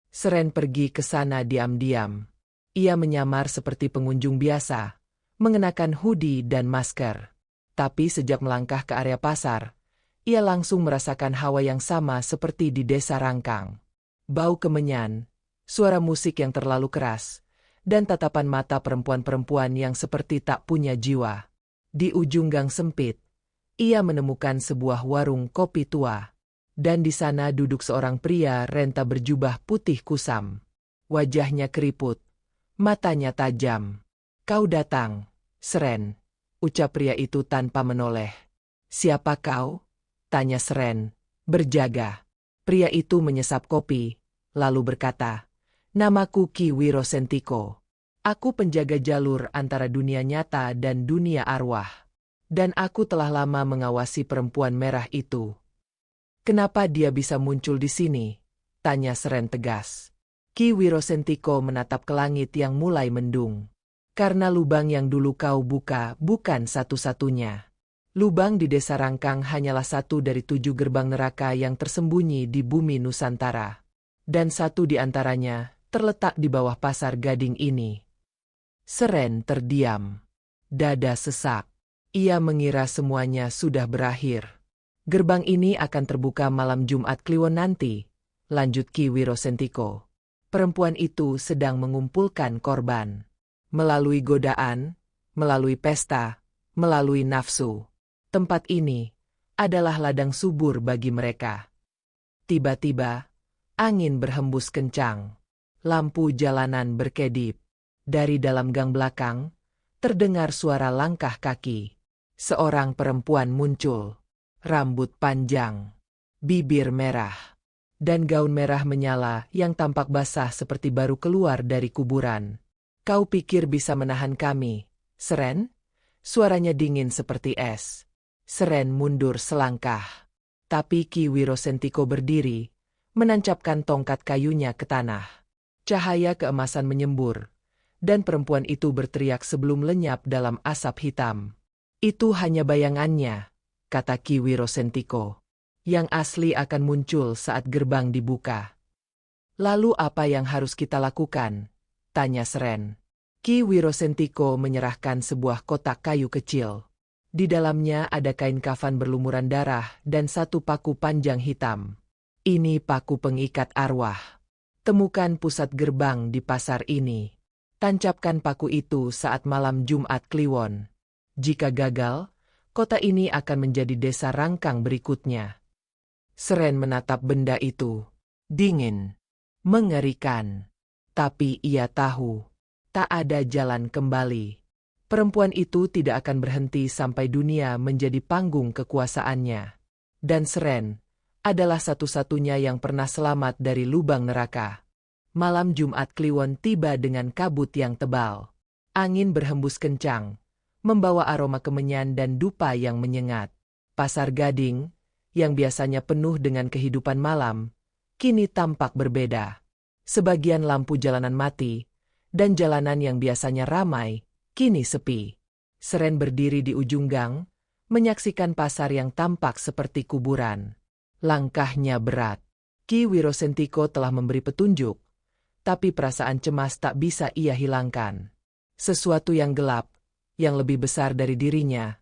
Seren pergi ke sana diam-diam. Ia menyamar seperti pengunjung biasa, mengenakan hoodie dan masker. Tapi sejak melangkah ke area pasar, ia langsung merasakan hawa yang sama seperti di Desa Rangkang. Bau kemenyan, suara musik yang terlalu keras, dan tatapan mata perempuan-perempuan yang seperti tak punya jiwa. Di ujung gang sempit, ia menemukan sebuah warung kopi tua. Dan di sana duduk seorang pria renta berjubah putih kusam. Wajahnya keriput, matanya tajam. "Kau datang, Seren," ucap pria itu tanpa menoleh. "Siapa kau?" tanya Seren, berjaga. Pria itu menyesap kopi, lalu berkata, "Namaku Ki Wirosentiko. Aku penjaga jalur antara dunia nyata dan dunia arwah. Dan aku telah lama mengawasi perempuan merah itu." "Kenapa dia bisa muncul di sini?" tanya Seren tegas. Ki Wirosentiko menatap ke langit yang mulai mendung. "Karena lubang yang dulu kau buka bukan satu-satunya. Lubang di Desa Rangkang hanyalah satu dari 7 gerbang neraka yang tersembunyi di bumi Nusantara. Dan satu di antaranya terletak di bawah Pasar Gading ini." Seren terdiam. Dada sesak. Ia mengira semuanya sudah berakhir. "Gerbang ini akan terbuka malam Jumat Kliwon nanti," lanjut Ki Wirosentiko. "Perempuan itu sedang mengumpulkan korban. Melalui godaan, melalui pesta, melalui nafsu. Tempat ini adalah ladang subur bagi mereka." Tiba-tiba, angin berhembus kencang. Lampu jalanan berkedip. Dari dalam gang belakang, terdengar suara langkah kaki. Seorang perempuan muncul. Rambut panjang, bibir merah, dan gaun merah menyala yang tampak basah seperti baru keluar dari kuburan. "Kau pikir bisa menahan kami, Seren?" Suaranya dingin seperti es. Seren mundur selangkah. Tapi Ki Wirosentiko berdiri, menancapkan tongkat kayunya ke tanah. Cahaya keemasan menyembur, dan perempuan itu berteriak sebelum lenyap dalam asap hitam. Itu hanya bayangannya, kata Ki Wirosentiko. Yang asli akan muncul saat gerbang dibuka. Lalu apa yang harus kita lakukan? Tanya Seren. Ki Wirosentiko menyerahkan sebuah kotak kayu kecil. Di dalamnya ada kain kafan berlumuran darah dan satu paku panjang hitam. Ini paku pengikat arwah. Temukan pusat gerbang di pasar ini. Tancapkan paku itu saat malam Jumat Kliwon. Jika gagal, kota ini akan menjadi desa rangkang berikutnya. Seren menatap benda itu. Dingin. Mengerikan. Tapi ia tahu. Tak ada jalan kembali. Perempuan itu tidak akan berhenti sampai dunia menjadi panggung kekuasaannya. Dan Seren adalah satu-satunya yang pernah selamat dari lubang neraka. Malam Jumat Kliwon tiba dengan kabut yang tebal. Angin berhembus kencang, membawa aroma kemenyan dan dupa yang menyengat. Pasar Gading, yang biasanya penuh dengan kehidupan malam, kini tampak berbeda. Sebagian lampu jalanan mati, dan jalanan yang biasanya ramai, kini sepi. Seren berdiri di ujung gang, menyaksikan pasar yang tampak seperti kuburan. Langkahnya berat. Ki Wirosentiko telah memberi petunjuk, tapi perasaan cemas tak bisa ia hilangkan. Sesuatu yang gelap, yang lebih besar dari dirinya,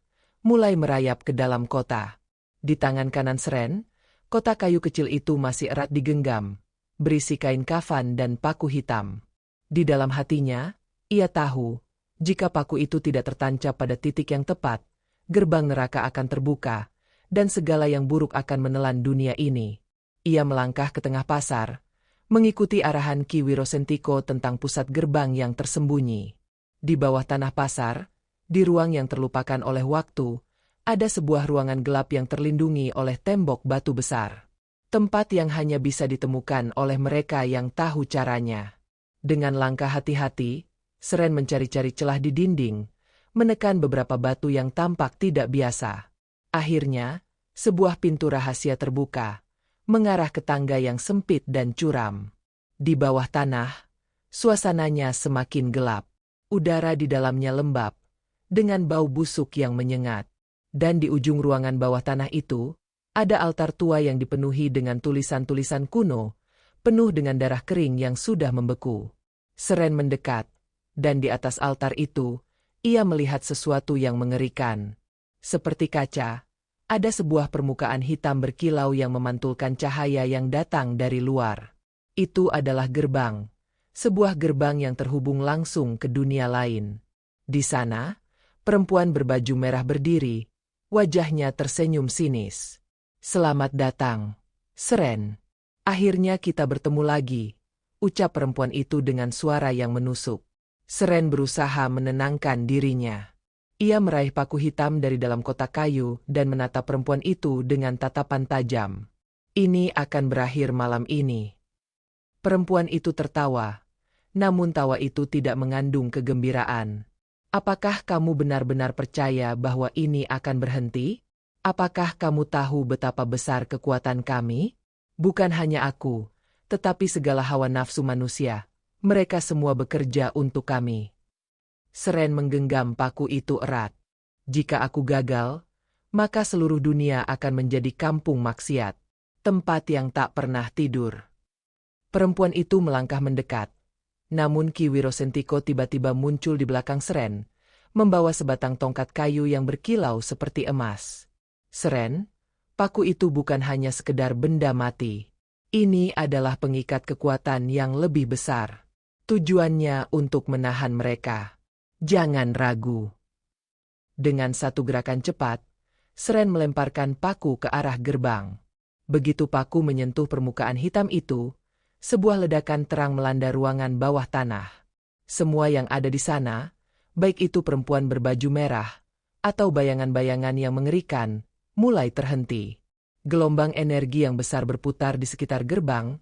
mulai merayap ke dalam kota. Di tangan kanan Seren, kotak kayu kecil itu masih erat digenggam, berisi kain kafan dan paku hitam. Di dalam hatinya, ia tahu, jika paku itu tidak tertancap pada titik yang tepat, gerbang neraka akan terbuka, dan segala yang buruk akan menelan dunia ini. Ia melangkah ke tengah pasar, mengikuti arahan Ki Wirosentiko tentang pusat gerbang yang tersembunyi. Di bawah tanah pasar, di ruang yang terlupakan oleh waktu, ada sebuah ruangan gelap yang terlindungi oleh tembok batu besar. Tempat yang hanya bisa ditemukan oleh mereka yang tahu caranya. Dengan langkah hati-hati, Seren mencari-cari celah di dinding, menekan beberapa batu yang tampak tidak biasa. Akhirnya, sebuah pintu rahasia terbuka, mengarah ke tangga yang sempit dan curam. Di bawah tanah, suasananya semakin gelap. Udara di dalamnya lembab, dengan bau busuk yang menyengat. Dan di ujung ruangan bawah tanah itu, ada altar tua yang dipenuhi dengan tulisan-tulisan kuno, penuh dengan darah kering yang sudah membeku. Seren mendekat, dan di atas altar itu, ia melihat sesuatu yang mengerikan. Seperti kaca, ada sebuah permukaan hitam berkilau yang memantulkan cahaya yang datang dari luar. Itu adalah gerbang, sebuah gerbang yang terhubung langsung ke dunia lain. Di sana, perempuan berbaju merah berdiri, wajahnya tersenyum sinis. "Selamat datang, Seren. Akhirnya kita bertemu lagi," ucap perempuan itu dengan suara yang menusuk. Seren berusaha menenangkan dirinya. Ia meraih paku hitam dari dalam kotak kayu dan menatap perempuan itu dengan tatapan tajam. "Ini akan berakhir malam ini." Perempuan itu tertawa, namun tawa itu tidak mengandung kegembiraan. "Apakah kamu benar-benar percaya bahwa ini akan berhenti? Apakah kamu tahu betapa besar kekuatan kami? Bukan hanya aku, tetapi segala hawa nafsu manusia. Mereka semua bekerja untuk kami." Seren menggenggam paku itu erat. "Jika aku gagal, maka seluruh dunia akan menjadi kampung maksiat, tempat yang tak pernah tidur." Perempuan itu melangkah mendekat. Namun Ki Wirosentiko tiba-tiba muncul di belakang Seren, membawa sebatang tongkat kayu yang berkilau seperti emas. "Seren, paku itu bukan hanya sekedar benda mati. Ini adalah pengikat kekuatan yang lebih besar. Tujuannya untuk menahan mereka. Jangan ragu." Dengan satu gerakan cepat, Seren melemparkan paku ke arah gerbang. Begitu paku menyentuh permukaan hitam itu, sebuah ledakan terang melanda ruangan bawah tanah. Semua yang ada di sana, baik itu perempuan berbaju merah, atau bayangan-bayangan yang mengerikan, mulai terhenti. Gelombang energi yang besar berputar di sekitar gerbang,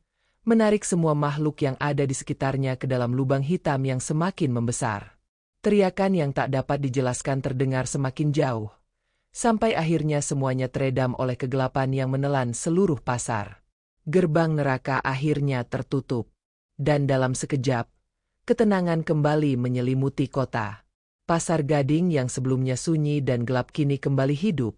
menarik semua makhluk yang ada di sekitarnya ke dalam lubang hitam yang semakin membesar. Teriakan yang tak dapat dijelaskan terdengar semakin jauh, Sampai akhirnya semuanya teredam oleh kegelapan yang menelan seluruh pasar. Gerbang neraka akhirnya tertutup. Dan dalam sekejap, ketenangan kembali menyelimuti kota. Pasar Gading yang sebelumnya sunyi dan gelap kini kembali hidup,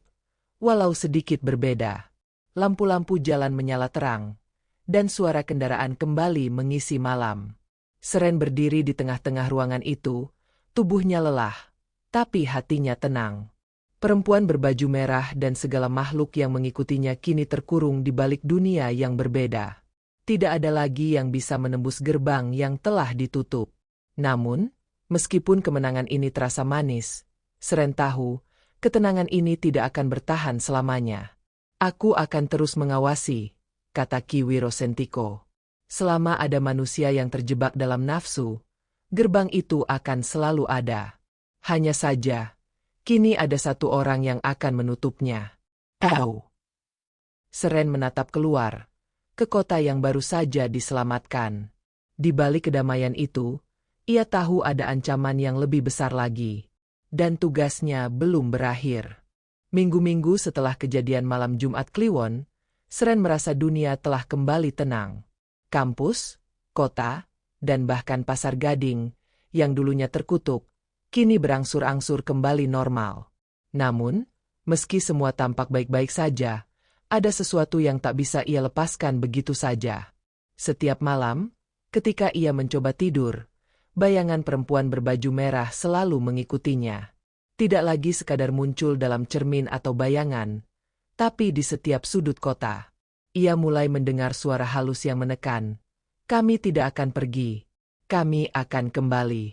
walau sedikit berbeda. Lampu-lampu jalan menyala terang, dan suara kendaraan kembali mengisi malam. Seren berdiri di tengah-tengah ruangan itu, tubuhnya lelah, tapi hatinya tenang. Perempuan berbaju merah dan segala makhluk yang mengikutinya kini terkurung di balik dunia yang berbeda. Tidak ada lagi yang bisa menembus gerbang yang telah ditutup. Namun, meskipun kemenangan ini terasa manis, Seren tahu, ketenangan ini tidak akan bertahan selamanya. Aku akan terus mengawasi, kata Ki Wiro Sentiko. Selama ada manusia yang terjebak dalam nafsu, gerbang itu akan selalu ada. Hanya saja, kini ada satu orang yang akan menutupnya. Seren menatap keluar, ke kota yang baru saja diselamatkan. Di balik kedamaian itu, ia tahu ada ancaman yang lebih besar lagi. Dan tugasnya belum berakhir. Minggu-minggu setelah kejadian malam Jumat Kliwon, Seren merasa dunia telah kembali tenang. Kampus, kota, dan bahkan pasar Gading, yang dulunya terkutuk, kini berangsur-angsur kembali normal. Namun, meski semua tampak baik-baik saja, ada sesuatu yang tak bisa ia lepaskan begitu saja. Setiap malam, ketika ia mencoba tidur, bayangan perempuan berbaju merah selalu mengikutinya. Tidak lagi sekadar muncul dalam cermin atau bayangan, tapi di setiap sudut kota. Ia mulai mendengar suara halus yang menekan. Kami tidak akan pergi. Kami akan kembali.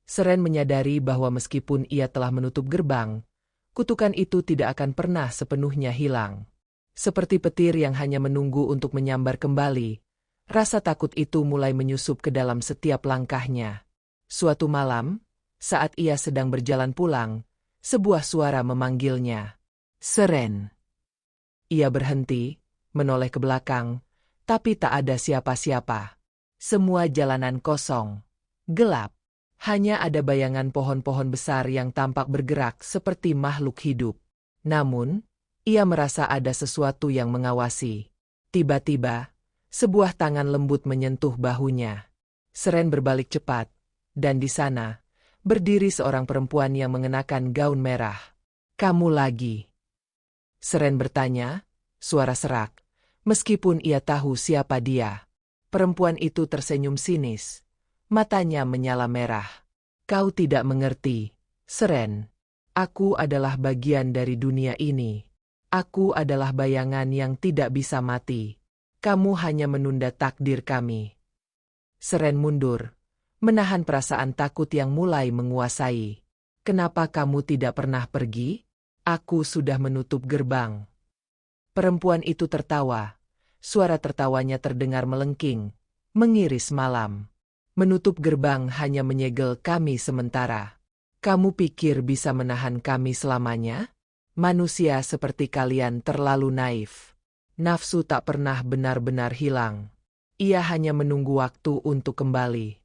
Seren menyadari bahwa meskipun ia telah menutup gerbang, kutukan itu tidak akan pernah sepenuhnya hilang. Seperti petir yang hanya menunggu untuk menyambar kembali, rasa takut itu mulai menyusup ke dalam setiap langkahnya. Suatu malam, saat ia sedang berjalan pulang, sebuah suara memanggilnya. Seren. Ia berhenti, menoleh ke belakang, tapi tak ada siapa-siapa. Semua jalanan kosong, gelap. Hanya ada bayangan pohon-pohon besar yang tampak bergerak seperti makhluk hidup. Namun, ia merasa ada sesuatu yang mengawasi. Tiba-tiba, sebuah tangan lembut menyentuh bahunya. Seren berbalik cepat, dan di sana, berdiri seorang perempuan yang mengenakan gaun merah. Kamu lagi? Seren bertanya, suara serak, meskipun ia tahu siapa dia. Perempuan itu tersenyum sinis. Matanya menyala merah. Kau tidak mengerti, Seren. Aku adalah bagian dari dunia ini. Aku adalah bayangan yang tidak bisa mati. Kamu hanya menunda takdir kami. Seren mundur, menahan perasaan takut yang mulai menguasai. Kenapa kamu tidak pernah pergi? Aku sudah menutup gerbang. Perempuan itu tertawa. Suara tertawanya terdengar melengking, mengiris malam. Menutup gerbang hanya menyegel kami sementara. Kamu pikir bisa menahan kami selamanya? Manusia seperti kalian terlalu naif. Nafsu tak pernah benar-benar hilang. Ia hanya menunggu waktu untuk kembali.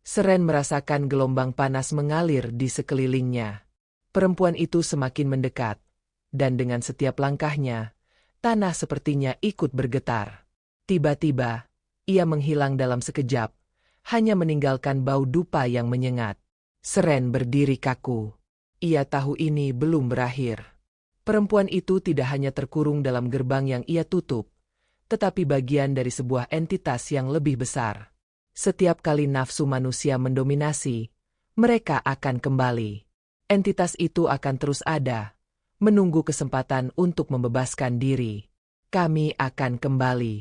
Seren merasakan gelombang panas mengalir di sekelilingnya. Perempuan itu semakin mendekat, dan dengan setiap langkahnya, tanah sepertinya ikut bergetar. Tiba-tiba, ia menghilang dalam sekejap, hanya meninggalkan bau dupa yang menyengat. Seren berdiri kaku. Ia tahu ini belum berakhir. Perempuan itu tidak hanya terkurung dalam gerbang yang ia tutup, tetapi bagian dari sebuah entitas yang lebih besar. Setiap kali nafsu manusia mendominasi, mereka akan kembali. Entitas itu akan terus ada, menunggu kesempatan untuk membebaskan diri. Kami akan kembali.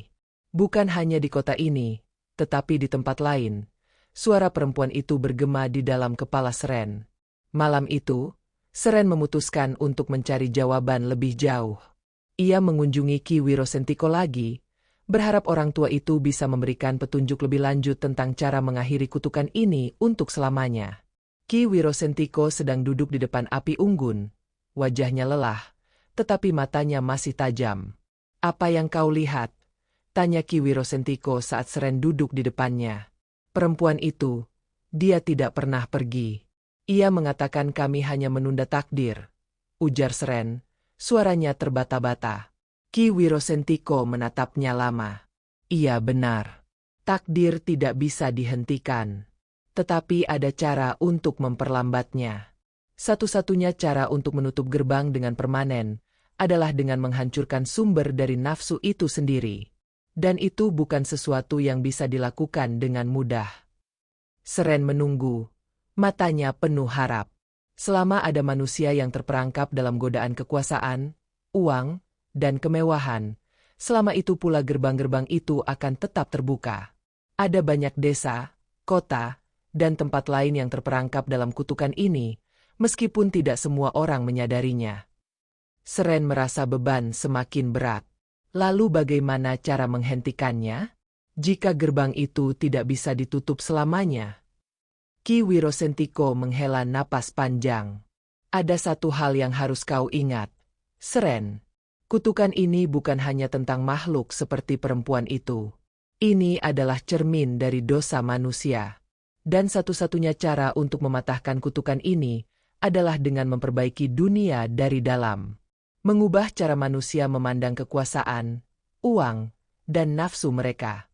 Bukan hanya di kota ini, tetapi di tempat lain. Suara perempuan itu bergema di dalam kepala Seren. Malam itu, Seren memutuskan untuk mencari jawaban lebih jauh. Ia mengunjungi Ki Wiro Sentiko lagi, berharap orang tua itu bisa memberikan petunjuk lebih lanjut tentang cara mengakhiri kutukan ini untuk selamanya. Ki Wiro Sentiko sedang duduk di depan api unggun. Wajahnya lelah, tetapi matanya masih tajam. Apa yang kau lihat? Tanya Ki Wiro Sentiko saat Seren duduk di depannya. Perempuan itu, dia tidak pernah pergi. Ia mengatakan kami hanya menunda takdir. ujar Seren, suaranya terbata-bata. Ki Wirosentiko menatapnya lama. Iya benar. Takdir tidak bisa dihentikan. Tetapi ada cara untuk memperlambatnya. Satu-satunya cara untuk menutup gerbang dengan permanen adalah dengan menghancurkan sumber dari nafsu itu sendiri. Dan itu bukan sesuatu yang bisa dilakukan dengan mudah. Seren menunggu, matanya penuh harap. Selama ada manusia yang terperangkap dalam godaan kekuasaan, uang, dan kemewahan, selama itu pula gerbang-gerbang itu akan tetap terbuka. Ada banyak desa, kota, dan tempat lain yang terperangkap dalam kutukan ini, meskipun tidak semua orang menyadarinya. Seren merasa beban semakin berat. Lalu bagaimana cara menghentikannya? Jika gerbang itu tidak bisa ditutup selamanya? Ki Wirosentiko menghela napas panjang. Ada satu hal yang harus kau ingat, Seren. Kutukan ini bukan hanya tentang makhluk seperti perempuan itu. Ini adalah cermin dari dosa manusia. Dan satu-satunya cara untuk mematahkan kutukan ini adalah dengan memperbaiki dunia dari dalam. Mengubah cara manusia memandang kekuasaan, uang, dan nafsu mereka.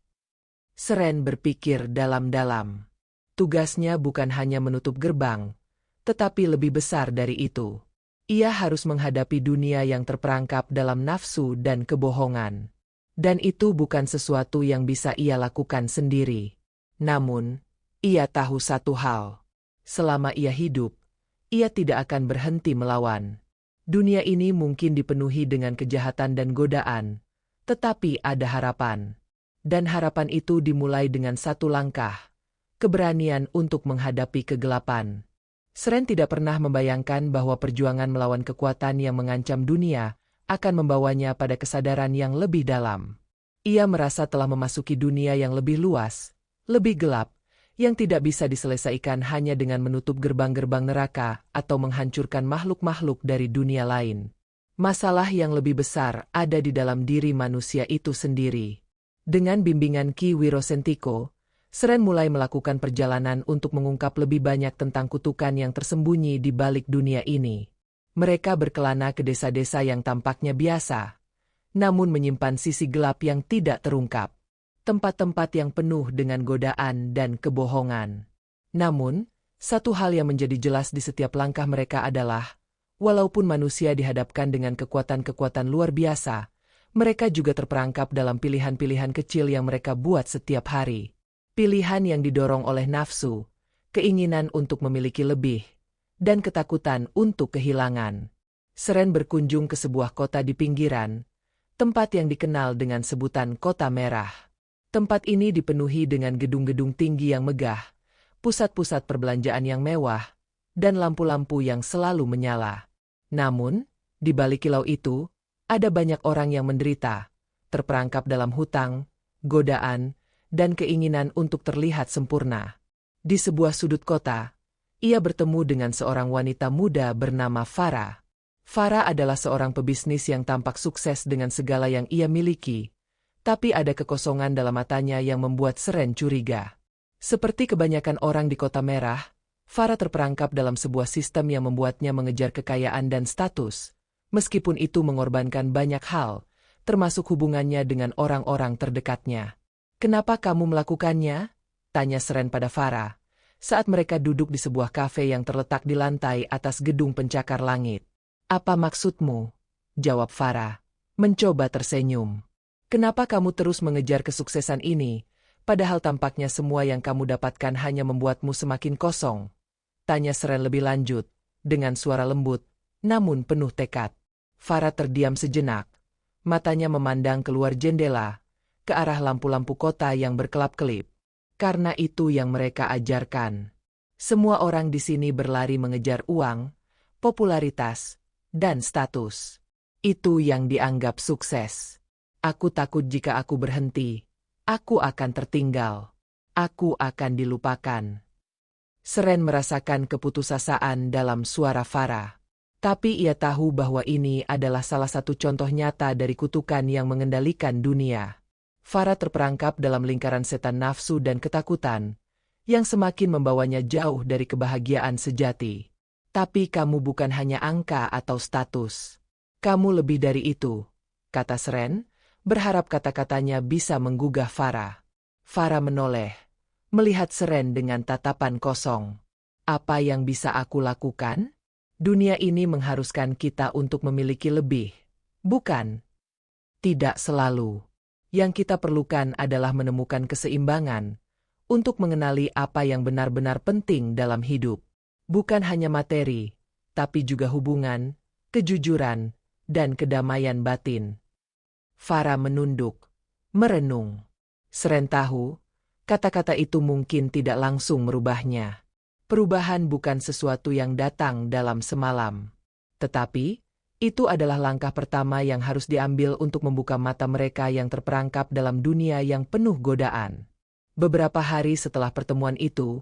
Seren berpikir dalam-dalam. Tugasnya bukan hanya menutup gerbang, tetapi lebih besar dari itu. Ia harus menghadapi dunia yang terperangkap dalam nafsu dan kebohongan. Dan itu bukan sesuatu yang bisa ia lakukan sendiri. Namun, ia tahu satu hal. Selama ia hidup, ia tidak akan berhenti melawan. Dunia ini mungkin dipenuhi dengan kejahatan dan godaan, tetapi ada harapan. Dan harapan itu dimulai dengan satu langkah. Keberanian untuk menghadapi kegelapan. Seren tidak pernah membayangkan bahwa perjuangan melawan kekuatan yang mengancam dunia akan membawanya pada kesadaran yang lebih dalam. Ia merasa telah memasuki dunia yang lebih luas, lebih gelap, yang tidak bisa diselesaikan hanya dengan menutup gerbang-gerbang neraka atau menghancurkan makhluk-makhluk dari dunia lain. Masalah yang lebih besar ada di dalam diri manusia itu sendiri. Dengan bimbingan Ki Wirosentiko, Seren mulai melakukan perjalanan untuk mengungkap lebih banyak tentang kutukan yang tersembunyi di balik dunia ini. Mereka berkelana ke desa-desa yang tampaknya biasa, namun menyimpan sisi gelap yang tidak terungkap. Tempat-tempat yang penuh dengan godaan dan kebohongan. Namun, satu hal yang menjadi jelas di setiap langkah mereka adalah, walaupun manusia dihadapkan dengan kekuatan-kekuatan luar biasa, mereka juga terperangkap dalam pilihan-pilihan kecil yang mereka buat setiap hari. Pilihan yang didorong oleh nafsu, keinginan untuk memiliki lebih, dan ketakutan untuk kehilangan. Seren berkunjung ke sebuah kota di pinggiran, tempat yang dikenal dengan sebutan Kota Merah. Tempat ini dipenuhi dengan gedung-gedung tinggi yang megah, pusat-pusat perbelanjaan yang mewah, dan lampu-lampu yang selalu menyala. Namun, di balik kilau itu, ada banyak orang yang menderita, terperangkap dalam hutang, godaan, dan keinginan untuk terlihat sempurna. Di sebuah sudut kota, ia bertemu dengan seorang wanita muda bernama Farah. Farah adalah seorang pebisnis yang tampak sukses dengan segala yang ia miliki, tapi ada kekosongan dalam matanya yang membuat Seren curiga. Seperti kebanyakan orang di Kota Merah, Farah terperangkap dalam sebuah sistem yang membuatnya mengejar kekayaan dan status, meskipun itu mengorbankan banyak hal, termasuk hubungannya dengan orang-orang terdekatnya. "Kenapa kamu melakukannya?" tanya Seren pada Farah, saat mereka duduk di sebuah kafe yang terletak di lantai atas gedung pencakar langit. "Apa maksudmu?" jawab Farah, mencoba tersenyum. "Kenapa kamu terus mengejar kesuksesan ini, padahal tampaknya semua yang kamu dapatkan hanya membuatmu semakin kosong?" tanya Seren lebih lanjut, dengan suara lembut, namun penuh tekad. Farah terdiam sejenak, matanya memandang keluar jendela, ke arah lampu-lampu kota yang berkelap-kelip. Karena itu yang mereka ajarkan. Semua orang di sini berlari mengejar uang, popularitas, dan status. Itu yang dianggap sukses. Aku takut jika aku berhenti, aku akan tertinggal. Aku akan dilupakan. Seren merasakan keputusasaan dalam suara Farah. Tapi ia tahu bahwa ini adalah salah satu contoh nyata dari kutukan yang mengendalikan dunia. Farah terperangkap dalam lingkaran setan nafsu dan ketakutan, yang semakin membawanya jauh dari kebahagiaan sejati. Tapi kamu bukan hanya angka atau status. Kamu lebih dari itu, kata Seren, berharap kata-katanya bisa menggugah Farah. Farah menoleh, melihat Seren dengan tatapan kosong. Apa yang bisa aku lakukan? Dunia ini mengharuskan kita untuk memiliki lebih, bukan? Tidak selalu. Yang kita perlukan adalah menemukan keseimbangan untuk mengenali apa yang benar-benar penting dalam hidup. Bukan hanya materi, tapi juga hubungan, kejujuran, dan kedamaian batin. Farah menunduk, merenung. Seren tahu, kata-kata itu mungkin tidak langsung merubahnya. Perubahan bukan sesuatu yang datang dalam semalam. Tetapi, itu adalah langkah pertama yang harus diambil untuk membuka mata mereka yang terperangkap dalam dunia yang penuh godaan. Beberapa hari setelah pertemuan itu,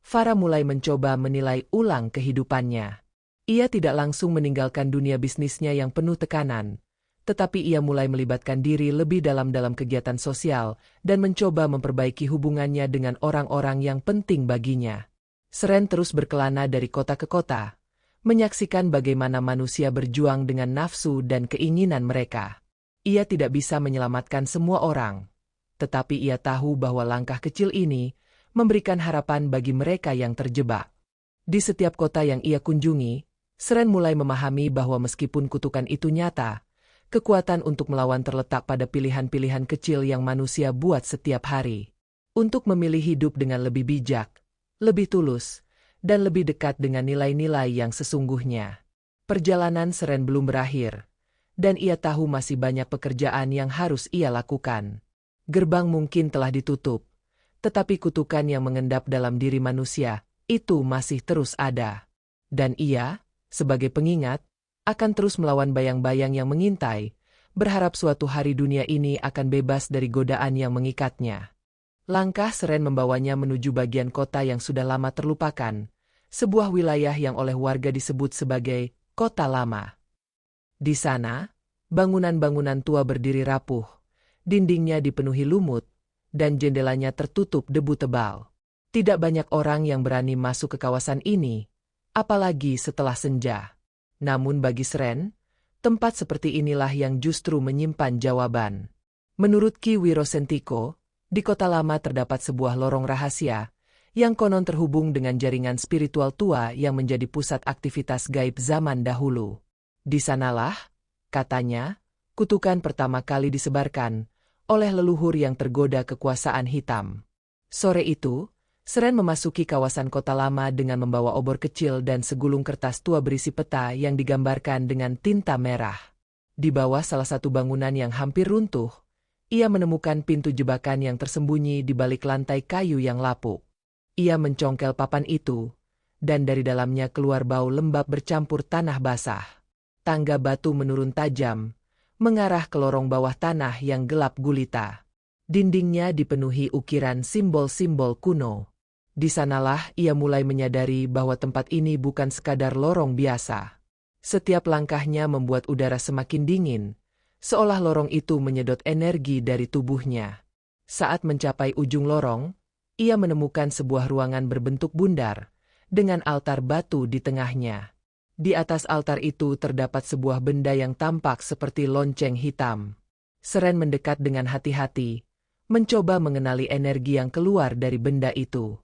Farah mulai mencoba menilai ulang kehidupannya. Ia tidak langsung meninggalkan dunia bisnisnya yang penuh tekanan, tetapi ia mulai melibatkan diri lebih dalam kegiatan sosial dan mencoba memperbaiki hubungannya dengan orang-orang yang penting baginya. Seren terus berkelana dari kota ke kota, menyaksikan bagaimana manusia berjuang dengan nafsu dan keinginan mereka. Ia tidak bisa menyelamatkan semua orang, tetapi ia tahu bahwa langkah kecil ini memberikan harapan bagi mereka yang terjebak. Di setiap kota yang ia kunjungi, Seren mulai memahami bahwa meskipun kutukan itu nyata, kekuatan untuk melawan terletak pada pilihan-pilihan kecil yang manusia buat setiap hari. Untuk memilih hidup dengan lebih bijak, lebih tulus, dan lebih dekat dengan nilai-nilai yang sesungguhnya. Perjalanan Seren belum berakhir, dan ia tahu masih banyak pekerjaan yang harus ia lakukan. Gerbang mungkin telah ditutup, tetapi kutukan yang mengendap dalam diri manusia, itu masih terus ada. Dan ia, sebagai pengingat, akan terus melawan bayang-bayang yang mengintai, berharap suatu hari dunia ini akan bebas dari godaan yang mengikatnya. Langkah Seren membawanya menuju bagian kota yang sudah lama terlupakan, sebuah wilayah yang oleh warga disebut sebagai Kota Lama. Di sana, bangunan-bangunan tua berdiri rapuh, dindingnya dipenuhi lumut, dan jendelanya tertutup debu tebal. Tidak banyak orang yang berani masuk ke kawasan ini, apalagi setelah senja. Namun bagi Seren, tempat seperti inilah yang justru menyimpan jawaban. Menurut Ki Wirosentiko, di Kota Lama terdapat sebuah lorong rahasia, yang konon terhubung dengan jaringan spiritual tua yang menjadi pusat aktivitas gaib zaman dahulu. Di sanalah, katanya, kutukan pertama kali disebarkan oleh leluhur yang tergoda kekuasaan hitam. Sore itu, Seren memasuki kawasan Kota Lama dengan membawa obor kecil dan segulung kertas tua berisi peta yang digambarkan dengan tinta merah. Di bawah salah satu bangunan yang hampir runtuh, ia menemukan pintu jebakan yang tersembunyi di balik lantai kayu yang lapuk. Ia mencongkel papan itu, dan dari dalamnya keluar bau lembab bercampur tanah basah. Tangga batu menurun tajam, mengarah ke lorong bawah tanah yang gelap gulita. Dindingnya dipenuhi ukiran simbol-simbol kuno. Di sanalah ia mulai menyadari bahwa tempat ini bukan sekadar lorong biasa. Setiap langkahnya membuat udara semakin dingin, seolah lorong itu menyedot energi dari tubuhnya. Saat mencapai ujung lorong, ia menemukan sebuah ruangan berbentuk bundar, dengan altar batu di tengahnya. Di atas altar itu terdapat sebuah benda yang tampak seperti lonceng hitam. Seren mendekat dengan hati-hati, mencoba mengenali energi yang keluar dari benda itu.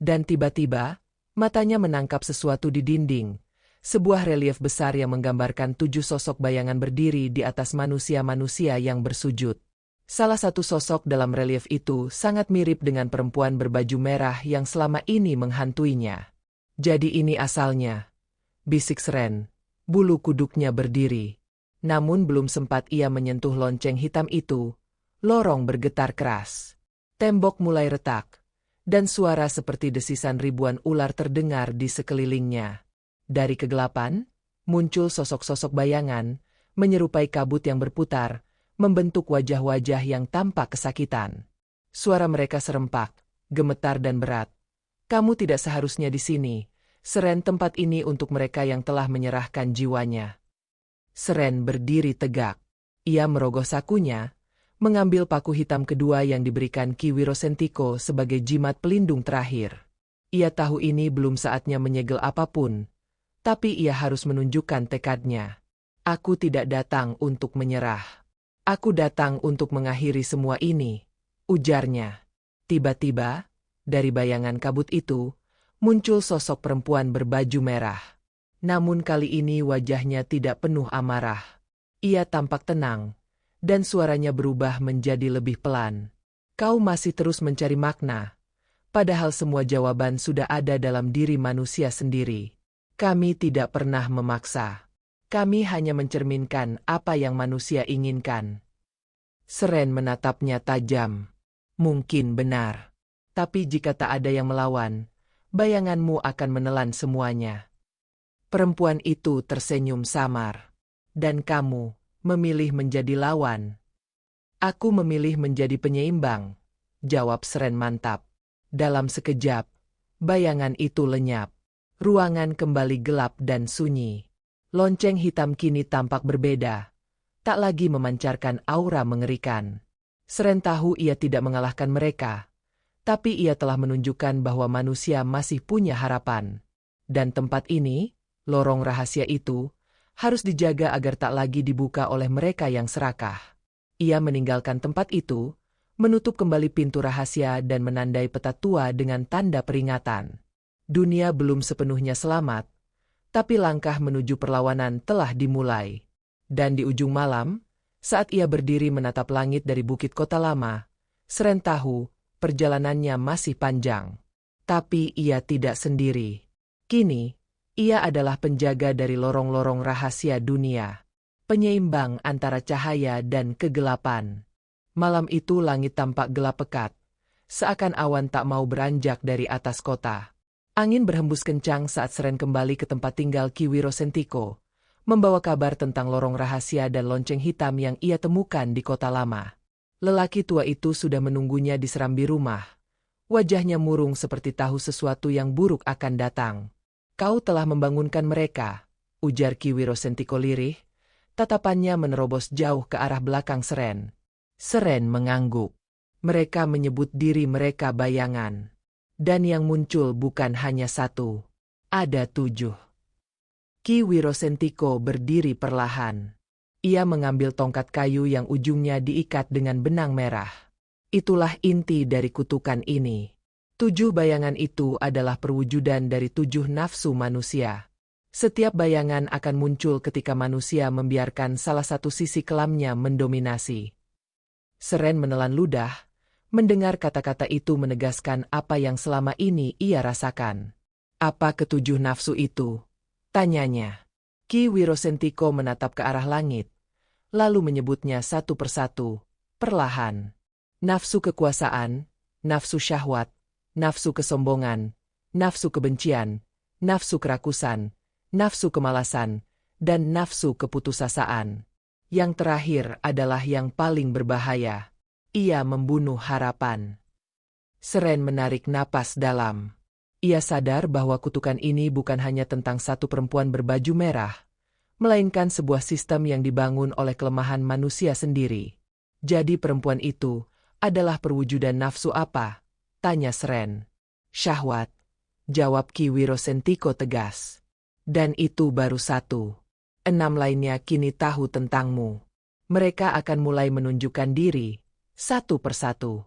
Dan tiba-tiba, matanya menangkap sesuatu di dinding, sebuah relief besar yang menggambarkan 7 sosok bayangan berdiri di atas manusia-manusia yang bersujud. Salah satu sosok dalam relief itu sangat mirip dengan perempuan berbaju merah yang selama ini menghantuinya. Jadi ini asalnya, bisik Seren, bulu kuduknya berdiri. Namun belum sempat ia menyentuh lonceng hitam itu, lorong bergetar keras. Tembok mulai retak, dan suara seperti desisan ribuan ular terdengar di sekelilingnya. Dari kegelapan, muncul sosok-sosok bayangan, menyerupai kabut yang berputar, membentuk wajah-wajah yang tampak kesakitan. Suara mereka serempak, gemetar dan berat. Kamu tidak seharusnya di sini, Seren, tempat ini untuk mereka yang telah menyerahkan jiwanya. Seren berdiri tegak. Ia merogoh sakunya, mengambil paku hitam kedua yang diberikan Ki Wirosentiko sebagai jimat pelindung terakhir. Ia tahu ini belum saatnya menyegel apapun, Tapi ia harus menunjukkan tekadnya. Aku tidak datang untuk menyerah. Aku datang untuk mengakhiri semua ini, ujarnya. Tiba-tiba, dari bayangan kabut itu, muncul sosok perempuan berbaju merah. Namun kali ini wajahnya tidak penuh amarah. Ia tampak tenang, dan suaranya berubah menjadi lebih pelan. Kau masih terus mencari makna, padahal semua jawaban sudah ada dalam diri manusia sendiri. Kami tidak pernah memaksa. Kami hanya mencerminkan apa yang manusia inginkan. Seren menatapnya tajam. Mungkin benar. Tapi jika tak ada yang melawan, bayanganmu akan menelan semuanya. Perempuan itu tersenyum samar. Dan kamu memilih menjadi lawan. Aku memilih menjadi penyeimbang, jawab Seren mantap. Dalam sekejap, bayangan itu lenyap. Ruangan kembali gelap dan sunyi. Lonceng hitam kini tampak berbeda. Tak lagi memancarkan aura mengerikan. Seren tahu ia tidak mengalahkan mereka. Tapi ia telah menunjukkan bahwa manusia masih punya harapan. Dan tempat ini, lorong rahasia itu, harus dijaga agar tak lagi dibuka oleh mereka yang serakah. Ia meninggalkan tempat itu, menutup kembali pintu rahasia dan menandai peta tua dengan tanda peringatan. Dunia belum sepenuhnya selamat, tapi langkah menuju perlawanan telah dimulai. Dan di ujung malam, saat ia berdiri menatap langit dari bukit kota lama, Seren tahu perjalanannya masih panjang. Tapi ia tidak sendiri. Kini, ia adalah penjaga dari lorong-lorong rahasia dunia. Penyeimbang antara cahaya dan kegelapan. Malam itu langit tampak gelap pekat, seakan awan tak mau beranjak dari atas kota. Angin berhembus kencang saat Seren kembali ke tempat tinggal Ki Wiro Sentiko, membawa kabar tentang lorong rahasia dan lonceng hitam yang ia temukan di kota lama. Lelaki tua itu sudah menunggunya di serambi rumah. Wajahnya murung seperti tahu sesuatu yang buruk akan datang. Kau telah membangunkan mereka, ujar Ki Wiro Sentiko lirih. Tatapannya menerobos jauh ke arah belakang Seren. Seren mengangguk. Mereka menyebut diri mereka bayangan. Dan yang muncul bukan hanya satu. Ada 7. Ki Wiro Sentiko berdiri perlahan. Ia mengambil tongkat kayu yang ujungnya diikat dengan benang merah. Itulah inti dari kutukan ini. 7 bayangan itu adalah perwujudan dari 7 nafsu manusia. Setiap bayangan akan muncul ketika manusia membiarkan salah satu sisi kelamnya mendominasi. Seren menelan ludah. Mendengar kata-kata itu menegaskan apa yang selama ini ia rasakan. Apa ke-7 nafsu itu? Tanyanya. Ki Wiro Sentiko menatap ke arah langit, lalu menyebutnya satu persatu, perlahan. Nafsu kekuasaan, nafsu syahwat, nafsu kesombongan, nafsu kebencian, nafsu kerakusan, nafsu kemalasan, dan nafsu keputusasaan. Yang terakhir adalah yang paling berbahaya. Ia membunuh harapan. Seren menarik napas dalam. Ia sadar bahwa kutukan ini bukan hanya tentang satu perempuan berbaju merah, melainkan sebuah sistem yang dibangun oleh kelemahan manusia sendiri. Jadi perempuan itu adalah perwujudan nafsu apa? Tanya Seren. Syahwat, jawab Ki Wiro Sentiko tegas. Dan itu baru 1. 6 lainnya kini tahu tentangmu. Mereka akan mulai menunjukkan diri, satu persatu.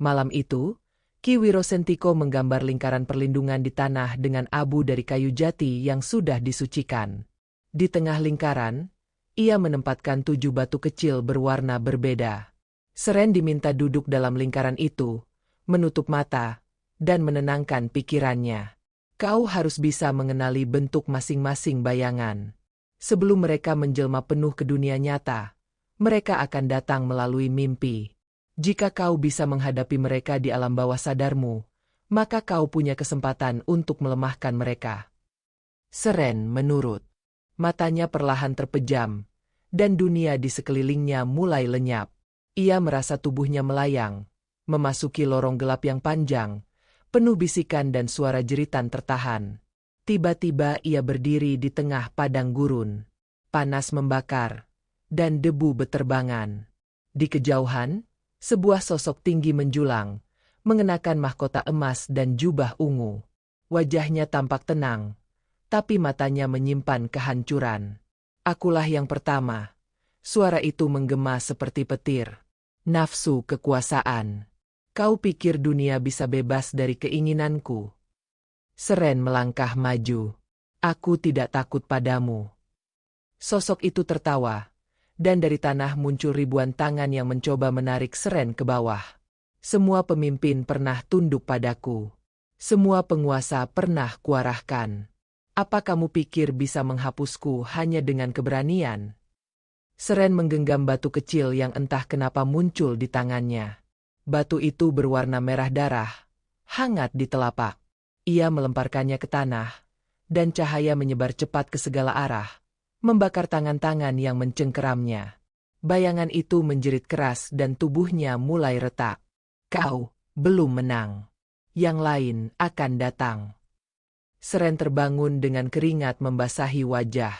Malam itu, Ki Wiro Sentiko menggambar lingkaran perlindungan di tanah dengan abu dari kayu jati yang sudah disucikan. Di tengah lingkaran, ia menempatkan 7 batu kecil berwarna berbeda. Seren diminta duduk dalam lingkaran itu, menutup mata, dan menenangkan pikirannya. Kau harus bisa mengenali bentuk masing-masing bayangan. Sebelum mereka menjelma penuh ke dunia nyata, mereka akan datang melalui mimpi. Jika kau bisa menghadapi mereka di alam bawah sadarmu, maka kau punya kesempatan untuk melemahkan mereka. Seren menurut. Matanya perlahan terpejam, dan dunia di sekelilingnya mulai lenyap. Ia merasa tubuhnya melayang, memasuki lorong gelap yang panjang, penuh bisikan dan suara jeritan tertahan. Tiba-tiba ia berdiri di tengah padang gurun. Panas membakar, dan debu beterbangan. Di kejauhan, sebuah sosok tinggi menjulang, mengenakan mahkota emas dan jubah ungu. Wajahnya tampak tenang, tapi matanya menyimpan kehancuran. Akulah yang pertama. Suara itu menggema seperti petir. Nafsu kekuasaan. Kau pikir dunia bisa bebas dari keinginanku? Seren melangkah maju. Aku tidak takut padamu. Sosok itu tertawa, dan dari tanah muncul ribuan tangan yang mencoba menarik Seren ke bawah. Semua pemimpin pernah tunduk padaku. Semua penguasa pernah kuarahkan. Apa kamu pikir bisa menghapusku hanya dengan keberanian? Seren menggenggam batu kecil yang entah kenapa muncul di tangannya. Batu itu berwarna merah darah, hangat di telapak. Ia melemparkannya ke tanah, dan cahaya menyebar cepat ke segala arah, membakar tangan-tangan yang mencengkeramnya. Bayangan itu menjerit keras dan tubuhnya mulai retak. Kau belum menang. Yang lain akan datang. Seren terbangun dengan keringat membasahi wajah.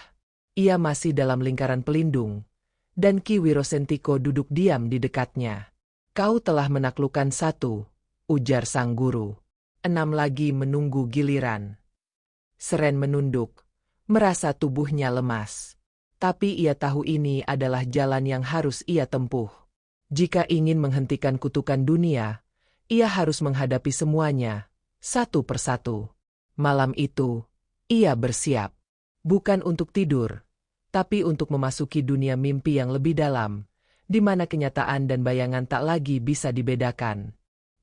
Ia masih dalam lingkaran pelindung, dan Ki Wirosentiko duduk diam di dekatnya. Kau telah menaklukkan 1, ujar sang guru. 6 lagi menunggu giliran. Seren menunduk, merasa tubuhnya lemas. Tapi ia tahu ini adalah jalan yang harus ia tempuh. Jika ingin menghentikan kutukan dunia, ia harus menghadapi semuanya, satu persatu. Malam itu, ia bersiap. Bukan untuk tidur, tapi untuk memasuki dunia mimpi yang lebih dalam, di mana kenyataan dan bayangan tak lagi bisa dibedakan.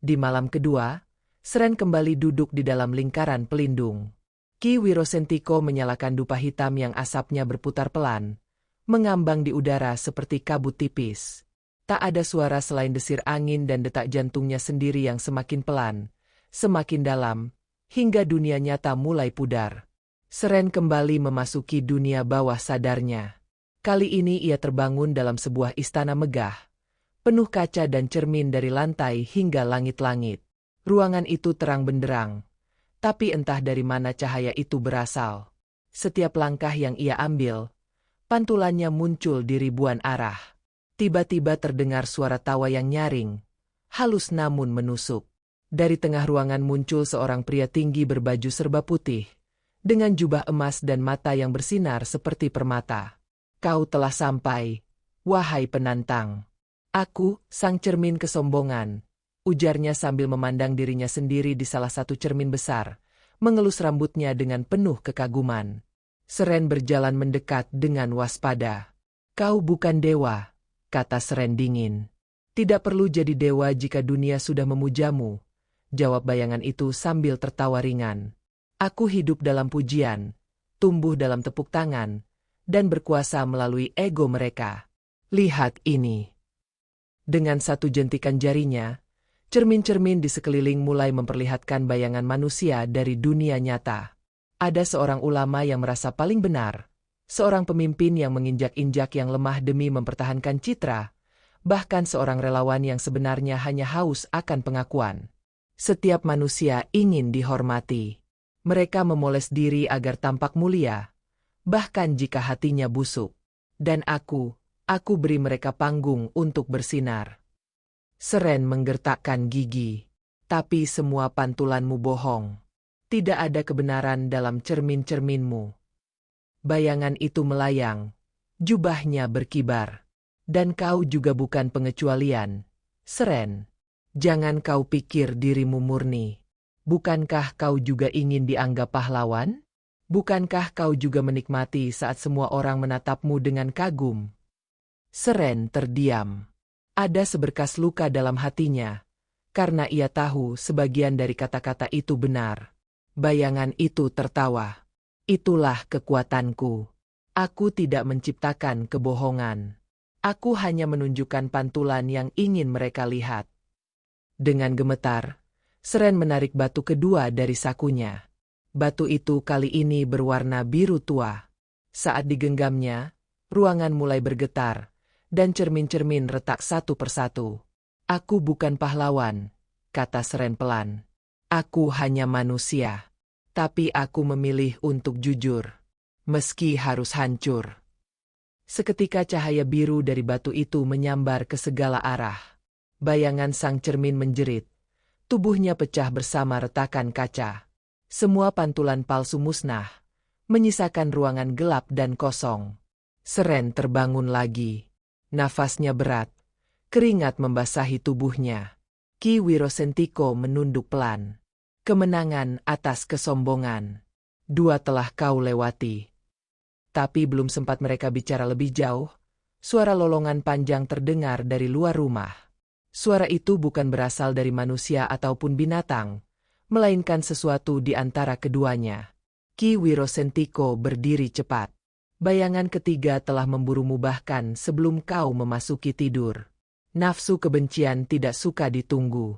Di malam kedua, Seren kembali duduk di dalam lingkaran pelindung. Ki Wirosentiko menyalakan dupa hitam yang asapnya berputar pelan, mengambang di udara seperti kabut tipis. Tak ada suara selain desir angin dan detak jantungnya sendiri yang semakin pelan, semakin dalam, hingga dunia nyata mulai pudar. Seren kembali memasuki dunia bawah sadarnya. Kali ini ia terbangun dalam sebuah istana megah, penuh kaca dan cermin dari lantai hingga langit-langit. Ruangan itu terang benderang, tapi entah dari mana cahaya itu berasal. Setiap langkah yang ia ambil, pantulannya muncul di ribuan arah. Tiba-tiba terdengar suara tawa yang nyaring, halus namun menusuk. Dari tengah ruangan muncul seorang pria tinggi berbaju serba putih, dengan jubah emas dan mata yang bersinar seperti permata. Kau telah sampai, wahai penantang. Aku, sang cermin kesombongan, ujarnya sambil memandang dirinya sendiri di salah satu cermin besar, mengelus rambutnya dengan penuh kekaguman. Seren berjalan mendekat dengan waspada. Kau bukan dewa, kata Seren dingin. Tidak perlu jadi dewa jika dunia sudah memujamu, jawab bayangan itu sambil tertawa ringan. Aku hidup dalam pujian, tumbuh dalam tepuk tangan, dan berkuasa melalui ego mereka. Lihat ini. Dengan satu jentikan jarinya, cermin-cermin di sekeliling mulai memperlihatkan bayangan manusia dari dunia nyata. Ada seorang ulama yang merasa paling benar, seorang pemimpin yang menginjak-injak yang lemah demi mempertahankan citra, bahkan seorang relawan yang sebenarnya hanya haus akan pengakuan. Setiap manusia ingin dihormati. Mereka memoles diri agar tampak mulia, bahkan jika hatinya busuk. Dan aku beri mereka panggung untuk bersinar. Seren menggertakkan gigi. Tapi semua pantulanmu bohong. Tidak ada kebenaran dalam cermin-cerminmu. Bayangan itu melayang, jubahnya berkibar. Dan kau juga bukan pengecualian, Seren. Jangan kau pikir dirimu murni. Bukankah kau juga ingin dianggap pahlawan? Bukankah kau juga menikmati saat semua orang menatapmu dengan kagum? Seren terdiam. Ada seberkas luka dalam hatinya, karena ia tahu sebagian dari kata-kata itu benar. Bayangan itu tertawa. Itulah kekuatanku. Aku tidak menciptakan kebohongan. Aku hanya menunjukkan pantulan yang ingin mereka lihat. Dengan gemetar, Seren menarik batu kedua dari sakunya. Batu itu kali ini berwarna biru tua. Saat digenggamnya, ruangan mulai bergetar, dan cermin-cermin retak satu persatu. Aku bukan pahlawan, kata Seren pelan. Aku hanya manusia. Tapi aku memilih untuk jujur, meski harus hancur. Seketika cahaya biru dari batu itu menyambar ke segala arah. Bayangan sang cermin menjerit. Tubuhnya pecah bersama retakan kaca. Semua pantulan palsu musnah, menyisakan ruangan gelap dan kosong. Seren terbangun lagi. Nafasnya berat, keringat membasahi tubuhnya. Ki Wirosentiko menunduk pelan. Kemenangan atas kesombongan. 2 telah kau lewati. Tapi belum sempat mereka bicara lebih jauh, suara lolongan panjang terdengar dari luar rumah. Suara itu bukan berasal dari manusia ataupun binatang, melainkan sesuatu di antara keduanya. Ki Wirosentiko berdiri cepat. Bayangan ketiga telah memburumu bahkan sebelum kau memasuki tidur. Nafsu kebencian tidak suka ditunggu.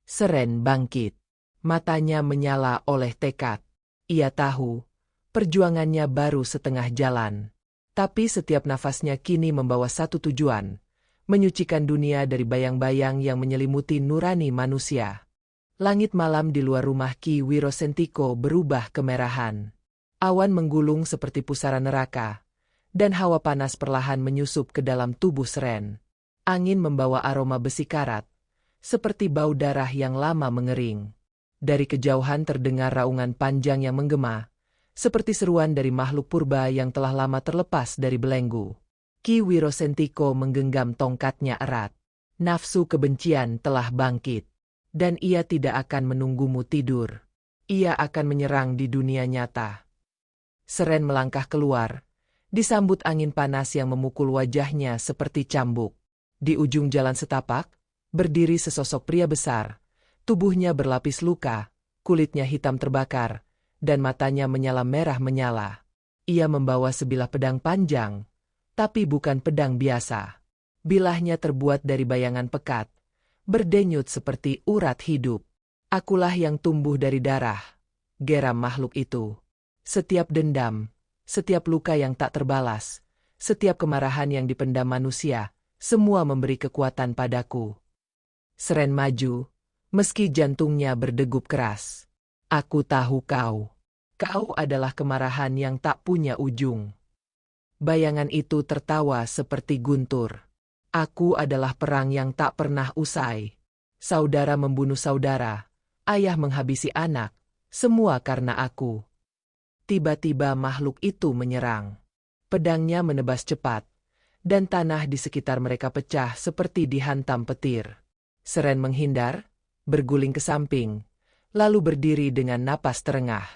Seren bangkit. Matanya menyala oleh tekad. Ia tahu, perjuangannya baru setengah jalan. Tapi setiap nafasnya kini membawa satu tujuan, menyucikan dunia dari bayang-bayang yang menyelimuti nurani manusia. Langit malam di luar rumah Ki Wirosentiko berubah kemerahan. Awan menggulung seperti pusaran neraka, dan hawa panas perlahan menyusup ke dalam tubuh Seren. Angin membawa aroma besi karat, seperti bau darah yang lama mengering. Dari kejauhan terdengar raungan panjang yang menggema, seperti seruan dari makhluk purba yang telah lama terlepas dari belenggu. Ki Wirosentiko menggenggam tongkatnya erat. Nafsu kebencian telah bangkit, dan ia tidak akan menunggumu tidur. Ia akan menyerang di dunia nyata. Seren melangkah keluar, disambut angin panas yang memukul wajahnya seperti cambuk. Di ujung jalan setapak, berdiri sesosok pria besar. Tubuhnya berlapis luka, kulitnya hitam terbakar, dan matanya menyala merah menyala. Ia membawa sebilah pedang panjang, tapi bukan pedang biasa. Bilahnya terbuat dari bayangan pekat, berdenyut seperti urat hidup. Akulah yang tumbuh dari darah, geram makhluk itu. Setiap dendam, setiap luka yang tak terbalas, setiap kemarahan yang dipendam manusia, semua memberi kekuatan padaku. Seren maju, meski jantungnya berdegup keras. Aku tahu kau. Kau adalah kemarahan yang tak punya ujung. Bayangan itu tertawa seperti guntur. Aku adalah perang yang tak pernah usai. Saudara membunuh saudara, ayah menghabisi anak, semua karena aku. Tiba-tiba makhluk itu menyerang. Pedangnya menebas cepat, dan tanah di sekitar mereka pecah seperti dihantam petir. Seren menghindar, berguling ke samping, lalu berdiri dengan napas terengah.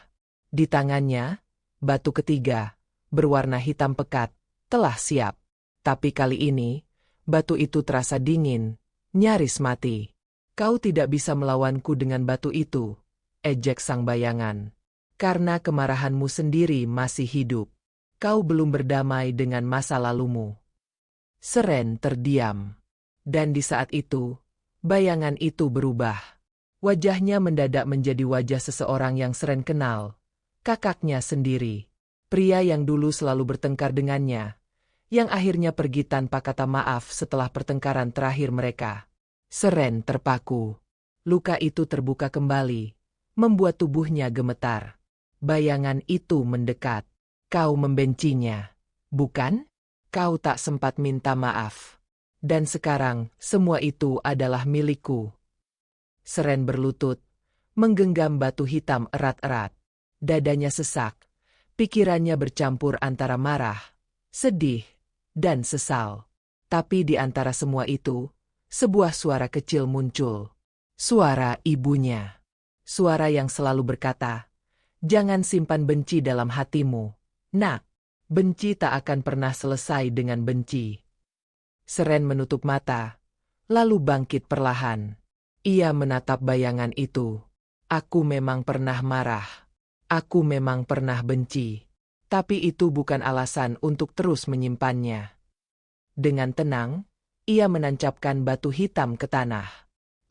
Di tangannya, batu ketiga, berwarna hitam pekat, telah siap. Tapi kali ini, batu itu terasa dingin, nyaris mati. Kau tidak bisa melawanku dengan batu itu, ejek sang bayangan. Karena kemarahanmu sendiri masih hidup. Kau belum berdamai dengan masa lalumu. Seren terdiam. Dan di saat itu, bayangan itu berubah. Wajahnya mendadak menjadi wajah seseorang yang Seren kenal. Kakaknya sendiri. Pria yang dulu selalu bertengkar dengannya. Yang akhirnya pergi tanpa kata maaf setelah pertengkaran terakhir mereka. Seren terpaku. Luka itu terbuka kembali, membuat tubuhnya gemetar. Bayangan itu mendekat. Kau membencinya, bukan? Kau tak sempat minta maaf. Dan sekarang, semua itu adalah milikku. Seren berlutut, menggenggam batu hitam erat-erat. Dadanya sesak, pikirannya bercampur antara marah, sedih, dan sesal. Tapi di antara semua itu, sebuah suara kecil muncul. Suara ibunya. Suara yang selalu berkata, "Jangan simpan benci dalam hatimu, nak. Benci tak akan pernah selesai dengan benci." Seren menutup mata, lalu bangkit perlahan. Ia menatap bayangan itu. Aku memang pernah marah. Aku memang pernah benci. Tapi itu bukan alasan untuk terus menyimpannya. Dengan tenang, ia menancapkan batu hitam ke tanah.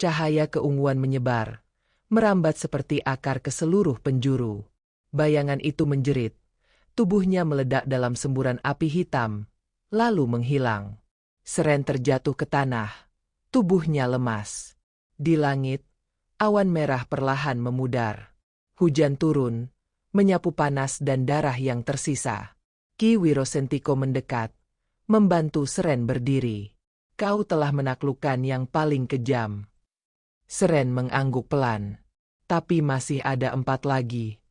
Cahaya keunguan menyebar, merambat seperti akar ke seluruh penjuru. Bayangan itu menjerit. Tubuhnya meledak dalam semburan api hitam, lalu menghilang. Seren terjatuh ke tanah. Tubuhnya lemas. Di langit, awan merah perlahan memudar. Hujan turun, menyapu panas dan darah yang tersisa. Ki Wirosentiko mendekat, membantu Seren berdiri. Kau telah menaklukkan yang paling kejam. Seren mengangguk pelan. Tapi masih ada 4 lagi.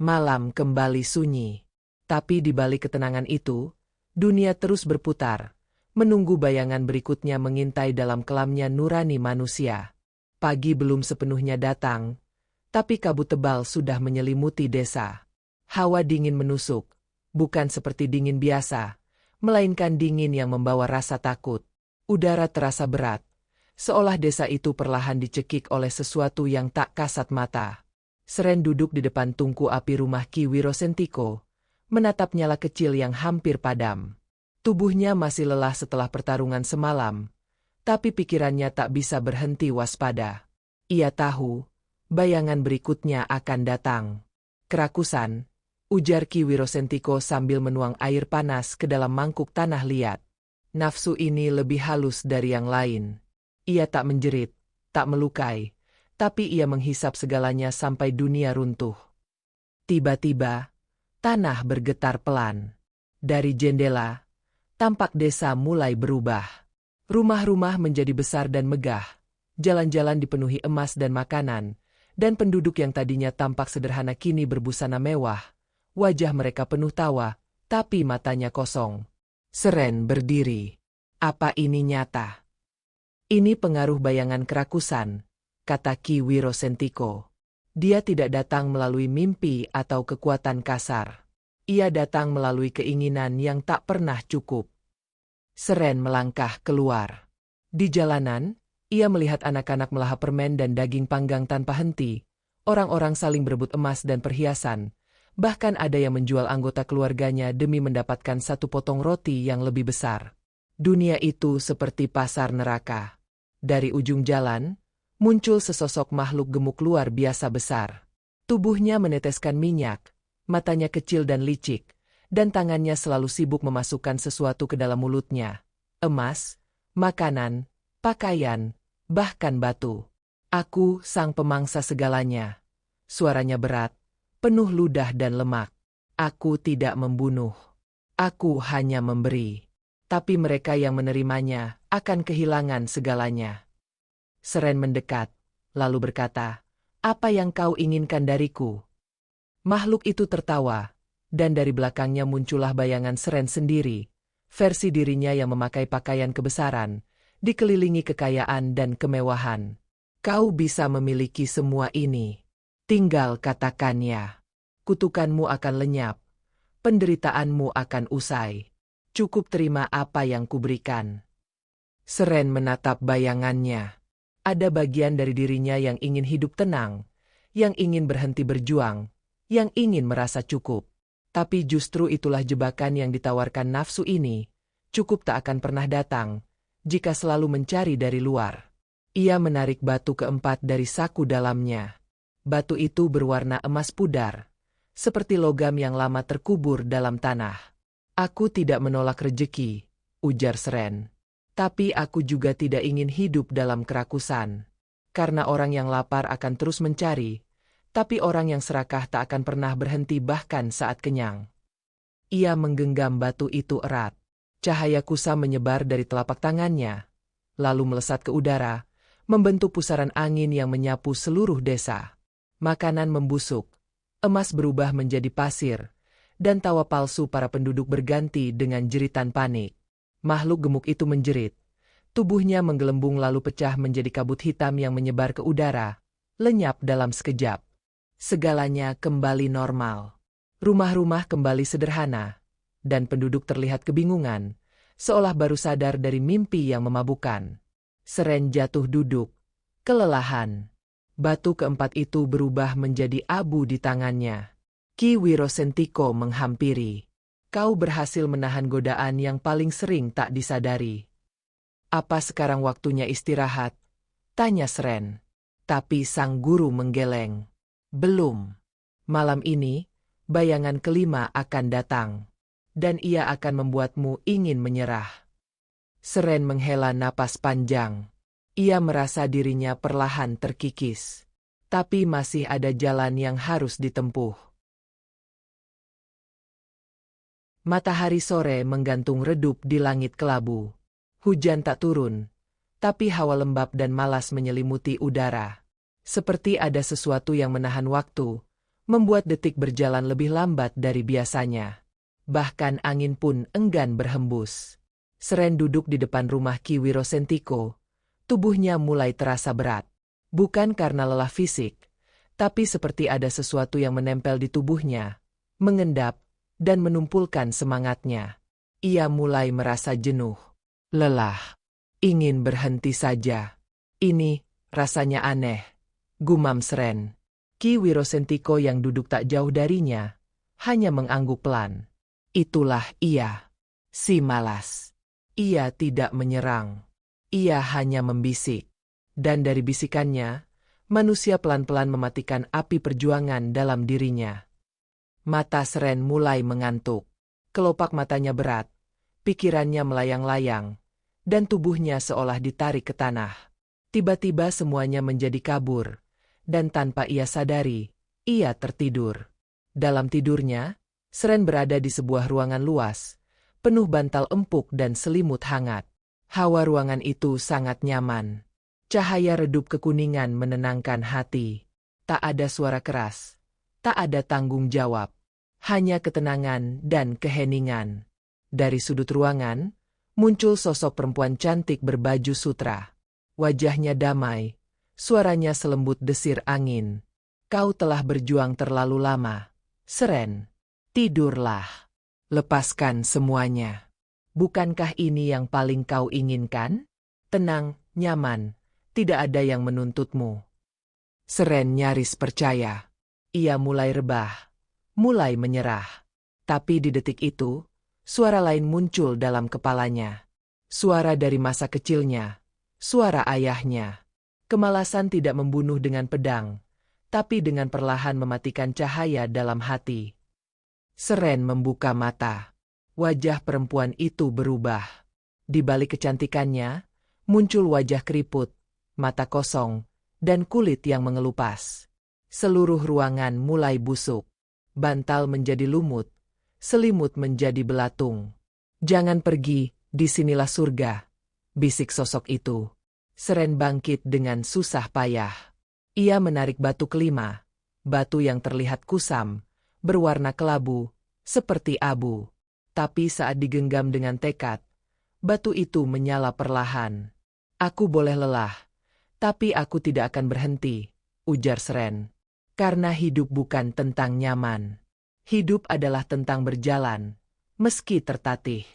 Malam kembali sunyi. Tapi di balik ketenangan itu, dunia terus berputar, menunggu bayangan berikutnya mengintai dalam kelamnya nurani manusia. Pagi belum sepenuhnya datang, tapi kabut tebal sudah menyelimuti desa. Hawa dingin menusuk, bukan seperti dingin biasa, melainkan dingin yang membawa rasa takut. Udara terasa berat, seolah desa itu perlahan dicekik oleh sesuatu yang tak kasat mata. Seren duduk di depan tungku api rumah Ki Wirosentiko, menatap nyala kecil yang hampir padam. Tubuhnya masih lelah setelah pertarungan semalam, tapi pikirannya tak bisa berhenti waspada. Ia tahu, bayangan berikutnya akan datang. Kerakusan, ujar Ki Wirosentiko sambil menuang air panas ke dalam mangkuk tanah liat. Nafsu ini lebih halus dari yang lain. Ia tak menjerit, tak melukai, tapi ia menghisap segalanya sampai dunia runtuh. Tiba-tiba, tanah bergetar pelan. Dari jendela, tampak desa mulai berubah. Rumah-rumah menjadi besar dan megah, jalan-jalan dipenuhi emas dan makanan, dan penduduk yang tadinya tampak sederhana kini berbusana mewah. Wajah mereka penuh tawa, tapi matanya kosong. Seren berdiri. Apa ini nyata? Ini pengaruh bayangan kerakusan, kata Ki Wirosentiko. Dia tidak datang melalui mimpi atau kekuatan kasar. Ia datang melalui keinginan yang tak pernah cukup. Seren melangkah keluar. Di jalanan, ia melihat anak-anak melahap permen dan daging panggang tanpa henti. Orang-orang saling berebut emas dan perhiasan. Bahkan ada yang menjual anggota keluarganya demi mendapatkan satu potong roti yang lebih besar. Dunia itu seperti pasar neraka. Dari ujung jalan, muncul sesosok makhluk gemuk luar biasa besar. Tubuhnya meneteskan minyak, matanya kecil dan licik, dan tangannya selalu sibuk memasukkan sesuatu ke dalam mulutnya. Emas, makanan, pakaian, bahkan batu. Aku sang pemangsa segalanya. Suaranya berat, penuh ludah dan lemak. Aku tidak membunuh. Aku hanya memberi. Tapi mereka yang menerimanya akan kehilangan segalanya. Seren mendekat, lalu berkata, "Apa yang kau inginkan dariku?" Makhluk itu tertawa, dan dari belakangnya muncullah bayangan Seren sendiri, versi dirinya yang memakai pakaian kebesaran, dikelilingi kekayaan dan kemewahan. Kau bisa memiliki semua ini. Tinggal katakan ya. Kutukanmu akan lenyap. Penderitaanmu akan usai. Cukup terima apa yang kuberikan. Seren menatap bayangannya. Ada bagian dari dirinya yang ingin hidup tenang, yang ingin berhenti berjuang, yang ingin merasa cukup. Tapi justru itulah jebakan yang ditawarkan nafsu ini. Cukup tak akan pernah datang, jika selalu mencari dari luar. Ia menarik batu keempat dari saku dalamnya. Batu itu berwarna emas pudar, seperti logam yang lama terkubur dalam tanah. Aku tidak menolak rejeki, ujar Seren. Tapi aku juga tidak ingin hidup dalam kerakusan. Karena orang yang lapar akan terus mencari, tapi orang yang serakah tak akan pernah berhenti bahkan saat kenyang. Ia menggenggam batu itu erat. Cahaya kusam menyebar dari telapak tangannya, lalu melesat ke udara, membentuk pusaran angin yang menyapu seluruh desa. Makanan membusuk, emas berubah menjadi pasir, dan tawa palsu para penduduk berganti dengan jeritan panik. Makhluk gemuk itu menjerit. Tubuhnya menggelembung lalu pecah menjadi kabut hitam yang menyebar ke udara, lenyap dalam sekejap. Segalanya kembali normal. Rumah-rumah kembali sederhana, dan penduduk terlihat kebingungan, seolah baru sadar dari mimpi yang memabukkan. Seren jatuh duduk, kelelahan. Batu keempat itu berubah menjadi abu di tangannya. Ki Wirosentiko menghampiri. Kau berhasil menahan godaan yang paling sering tak disadari. Apa sekarang waktunya istirahat? Tanya Seren. Tapi sang guru menggeleng. Belum. Malam ini, bayangan kelima akan datang. Dan ia akan membuatmu ingin menyerah. Seren menghela napas panjang. Ia merasa dirinya perlahan terkikis. Tapi masih ada jalan yang harus ditempuh. Matahari sore menggantung redup di langit kelabu. Hujan tak turun, tapi hawa lembab dan malas menyelimuti udara. Seperti ada sesuatu yang menahan waktu, membuat detik berjalan lebih lambat dari biasanya. Bahkan angin pun enggan berhembus. Seren duduk di depan rumah Ki Wirosentiko. Tubuhnya mulai terasa berat. Bukan karena lelah fisik, tapi seperti ada sesuatu yang menempel di tubuhnya, mengendap, dan menumpulkan semangatnya. Ia mulai merasa jenuh, lelah, ingin berhenti saja. Ini rasanya aneh, gumam Seren. Ki Wirosentiko yang duduk tak jauh darinya, hanya mengangguk pelan. Itulah ia, si malas. Ia tidak menyerang. Ia hanya membisik. Dan dari bisikannya, manusia pelan-pelan mematikan api perjuangan dalam dirinya. Mata Seren mulai mengantuk. Kelopak matanya berat, pikirannya melayang-layang, dan tubuhnya seolah ditarik ke tanah. Tiba-tiba semuanya menjadi kabur, dan tanpa ia sadari, ia tertidur. Dalam tidurnya, Seren berada di sebuah ruangan luas, penuh bantal empuk dan selimut hangat. Hawa ruangan itu sangat nyaman. Cahaya redup kekuningan menenangkan hati. Tak ada suara keras, tak ada tanggung jawab. Hanya ketenangan dan keheningan. Dari sudut ruangan, muncul sosok perempuan cantik berbaju sutra. Wajahnya damai, suaranya selembut desir angin. Kau telah berjuang terlalu lama, Seren. Tidurlah. Lepaskan semuanya. Bukankah ini yang paling kau inginkan? Tenang, nyaman, tidak ada yang menuntutmu. Seren nyaris percaya. Ia mulai rebah. Mulai menyerah. Tapi di detik itu, suara lain muncul dalam kepalanya. Suara dari masa kecilnya. Suara ayahnya. Kemalasan tidak membunuh dengan pedang, tapi dengan perlahan mematikan cahaya dalam hati. Seren membuka mata. Wajah perempuan itu berubah. Di balik kecantikannya, muncul wajah keriput, mata kosong, dan kulit yang mengelupas. Seluruh ruangan mulai busuk. Bantal menjadi lumut, selimut menjadi belatung. Jangan pergi, disinilah surga, bisik sosok itu. Seren bangkit dengan susah payah. Ia menarik batu kelima, batu yang terlihat kusam, berwarna kelabu, seperti abu. Tapi saat digenggam dengan tekad, batu itu menyala perlahan. Aku boleh lelah, tapi aku tidak akan berhenti, ujar Seren. Karena hidup bukan tentang nyaman. Hidup adalah tentang berjalan, meski tertatih.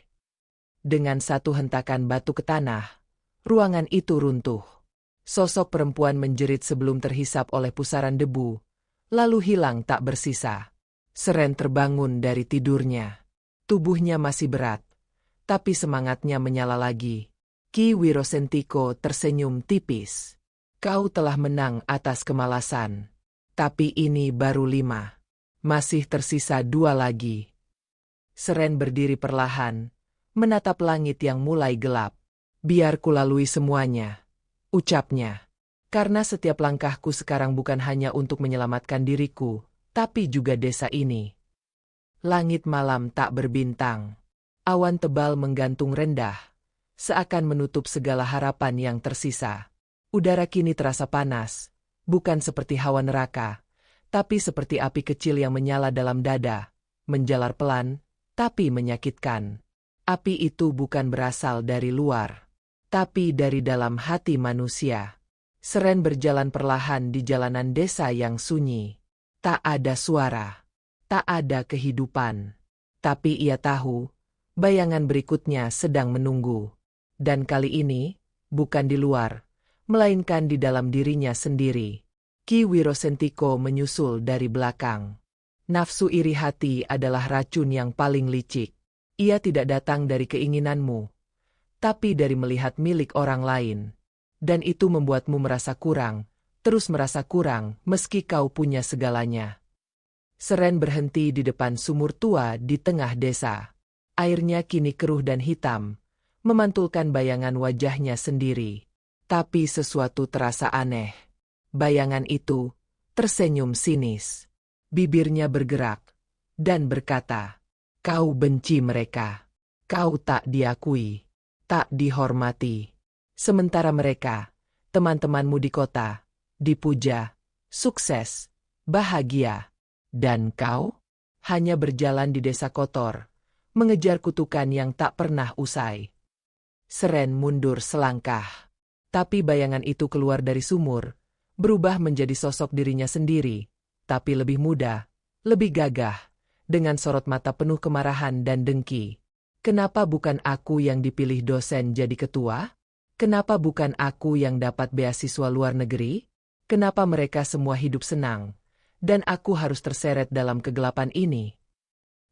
Dengan satu hentakan batu ke tanah, ruangan itu runtuh. Sosok perempuan menjerit sebelum terhisap oleh pusaran debu, lalu hilang tak bersisa. Seren terbangun dari tidurnya. Tubuhnya masih berat, tapi semangatnya menyala lagi. Ki Wirosentiko tersenyum tipis. Kau telah menang atas kemalasan. Tapi ini baru 5. Masih tersisa 2 lagi. Seren berdiri perlahan, menatap langit yang mulai gelap. Biar kulalui semuanya, ucapnya. Karena setiap langkahku sekarang bukan hanya untuk menyelamatkan diriku, tapi juga desa ini. Langit malam tak berbintang. Awan tebal menggantung rendah, seakan menutup segala harapan yang tersisa. Udara kini terasa panas. Bukan seperti hawa neraka, tapi seperti api kecil yang menyala dalam dada, menjalar pelan, tapi menyakitkan. Api itu bukan berasal dari luar, tapi dari dalam hati manusia. Seren berjalan perlahan di jalanan desa yang sunyi. Tak ada suara, tak ada kehidupan. Tapi ia tahu, bayangan berikutnya sedang menunggu. Dan kali ini, bukan di luar, melainkan di dalam dirinya sendiri. Ki Wirosentiko menyusul dari belakang. Nafsu iri hati adalah racun yang paling licik. Ia tidak datang dari keinginanmu, tapi dari melihat milik orang lain. Dan itu membuatmu merasa kurang, terus merasa kurang meski kau punya segalanya. Seren berhenti di depan sumur tua di tengah desa. Airnya kini keruh dan hitam, memantulkan bayangan wajahnya sendiri. Tapi sesuatu terasa aneh. Bayangan itu tersenyum sinis. Bibirnya bergerak dan berkata, "Kau benci mereka. Kau tak diakui, tak dihormati. Sementara mereka, teman-temanmu di kota, dipuja, sukses, bahagia. Dan kau? Hanya berjalan di desa kotor, mengejar kutukan yang tak pernah usai. Seren mundur selangkah. Tapi bayangan itu keluar dari sumur, berubah menjadi sosok dirinya sendiri, tapi lebih muda, lebih gagah, dengan sorot mata penuh kemarahan dan dengki. Kenapa bukan aku yang dipilih dosen jadi ketua? Kenapa bukan aku yang dapat beasiswa luar negeri? Kenapa mereka semua hidup senang, dan aku harus terseret dalam kegelapan ini?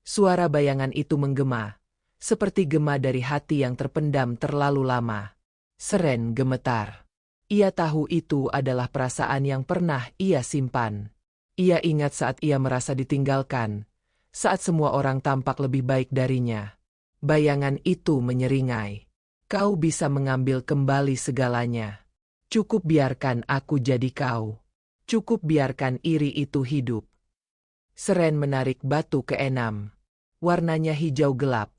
Suara bayangan itu menggema, seperti gema dari hati yang terpendam terlalu lama. Seren gemetar. Ia tahu itu adalah perasaan yang pernah ia simpan. Ia ingat saat ia merasa ditinggalkan, saat semua orang tampak lebih baik darinya. Bayangan itu menyeringai. Kau bisa mengambil kembali segalanya. Cukup biarkan aku jadi kau. Cukup biarkan iri itu hidup. Seren menarik batu keenam. Warnanya hijau gelap,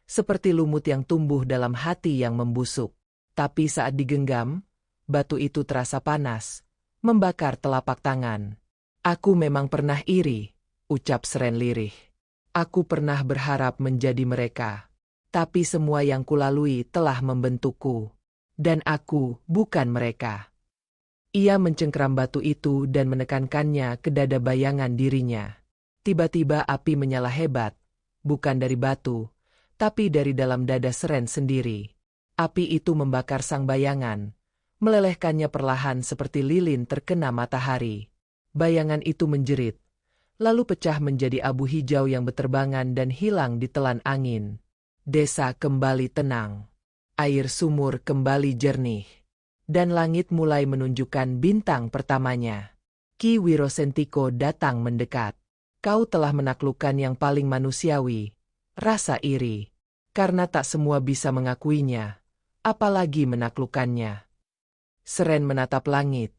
seperti lumut yang tumbuh dalam hati yang membusuk. Tapi saat digenggam, batu itu terasa panas, membakar telapak tangan. Aku memang pernah iri, ucap Seren lirih. Aku pernah berharap menjadi mereka. Tapi semua yang kulalui telah membentukku. Dan aku bukan mereka. Ia mencengkeram batu itu dan menekankannya ke dada bayangan dirinya. Tiba-tiba api menyala hebat, bukan dari batu, tapi dari dalam dada Seren sendiri. Api itu membakar sang bayangan, melelehkannya perlahan seperti lilin terkena matahari. Bayangan itu menjerit, lalu pecah menjadi abu hijau yang berterbangan dan hilang ditelan angin. Desa kembali tenang. Air sumur kembali jernih. Dan langit mulai menunjukkan bintang pertamanya. Ki Wirosentiko datang mendekat. Kau telah menaklukkan yang paling manusiawi, rasa iri. Karena tak semua bisa mengakuinya, apalagi menaklukkannya. Seren menatap langit.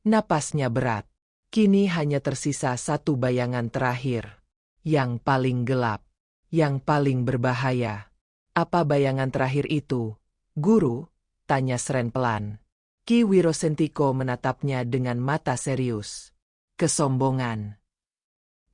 Napasnya berat. Kini hanya tersisa satu bayangan terakhir. Yang paling gelap. Yang paling berbahaya. Apa bayangan terakhir itu, Guru? Tanya Seren pelan. Ki Wirosentiko menatapnya dengan mata serius. Kesombongan.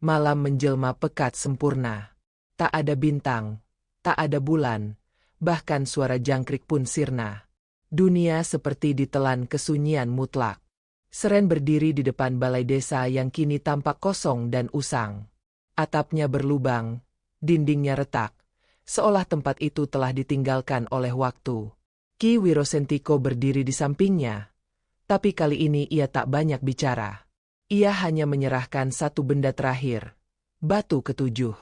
Malam menjelma pekat sempurna. Tak ada bintang, tak ada bulan, bahkan suara jangkrik pun sirna. Dunia seperti ditelan kesunyian mutlak. Seren berdiri di depan balai desa yang kini tampak kosong dan usang. Atapnya berlubang, dindingnya retak, seolah tempat itu telah ditinggalkan oleh waktu. Ki Wirosentiko berdiri di sampingnya, tapi kali ini ia tak banyak bicara. Ia hanya menyerahkan satu benda terakhir, batu ketujuh.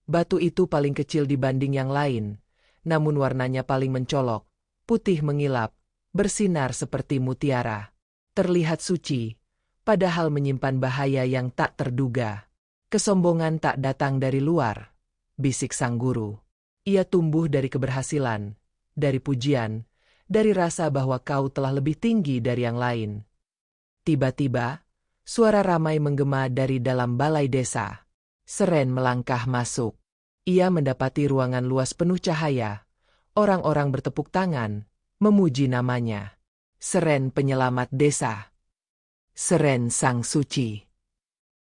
Batu itu paling kecil dibanding yang lain, namun warnanya paling mencolok, putih mengilap, bersinar seperti mutiara. Terlihat suci, padahal menyimpan bahaya yang tak terduga. Kesombongan tak datang dari luar, bisik sang guru. Ia tumbuh dari keberhasilan, dari pujian, dari rasa bahwa kau telah lebih tinggi dari yang lain. Tiba-tiba, suara ramai menggema dari dalam balai desa. Seren melangkah masuk. Ia mendapati ruangan luas penuh cahaya. Orang-orang bertepuk tangan, memuji namanya. Seren penyelamat desa. Seren sang suci.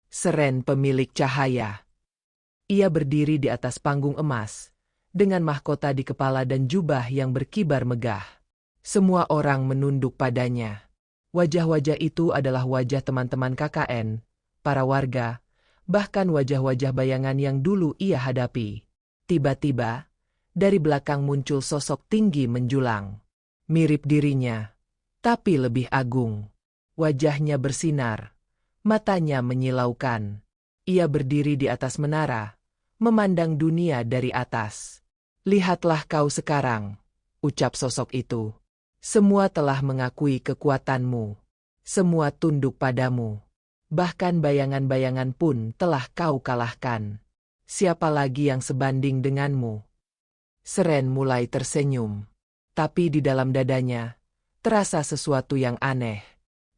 Seren pemilik cahaya. Ia berdiri di atas panggung emas, dengan mahkota di kepala dan jubah yang berkibar megah. Semua orang menunduk padanya. Wajah-wajah itu adalah wajah teman-teman KKN, para warga, bahkan wajah-wajah bayangan yang dulu ia hadapi. Tiba-tiba, dari belakang muncul sosok tinggi menjulang. Mirip dirinya, tapi lebih agung. Wajahnya bersinar, matanya menyilaukan. Ia berdiri di atas menara, memandang dunia dari atas. Lihatlah kau sekarang, ucap sosok itu. Semua telah mengakui kekuatanmu. Semua tunduk padamu. Bahkan bayangan-bayangan pun telah kau kalahkan. Siapa lagi yang sebanding denganmu? Seren mulai tersenyum. Tapi di dalam dadanya, terasa sesuatu yang aneh.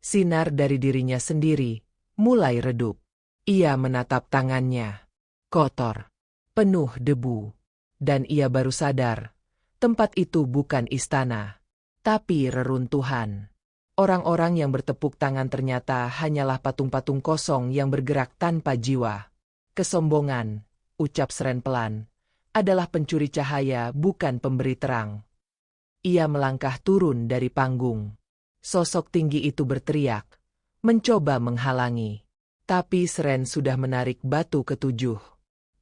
Sinar dari dirinya sendiri mulai redup. Ia menatap tangannya. Kotor. Penuh debu. Dan ia baru sadar, tempat itu bukan istana, tapi reruntuhan. Orang-orang yang bertepuk tangan ternyata hanyalah patung-patung kosong yang bergerak tanpa jiwa. Kesombongan, ucap Seren pelan, adalah pencuri cahaya bukan pemberi terang. Ia melangkah turun dari panggung. Sosok tinggi itu berteriak, mencoba menghalangi. Tapi Seren sudah menarik batu ketujuh.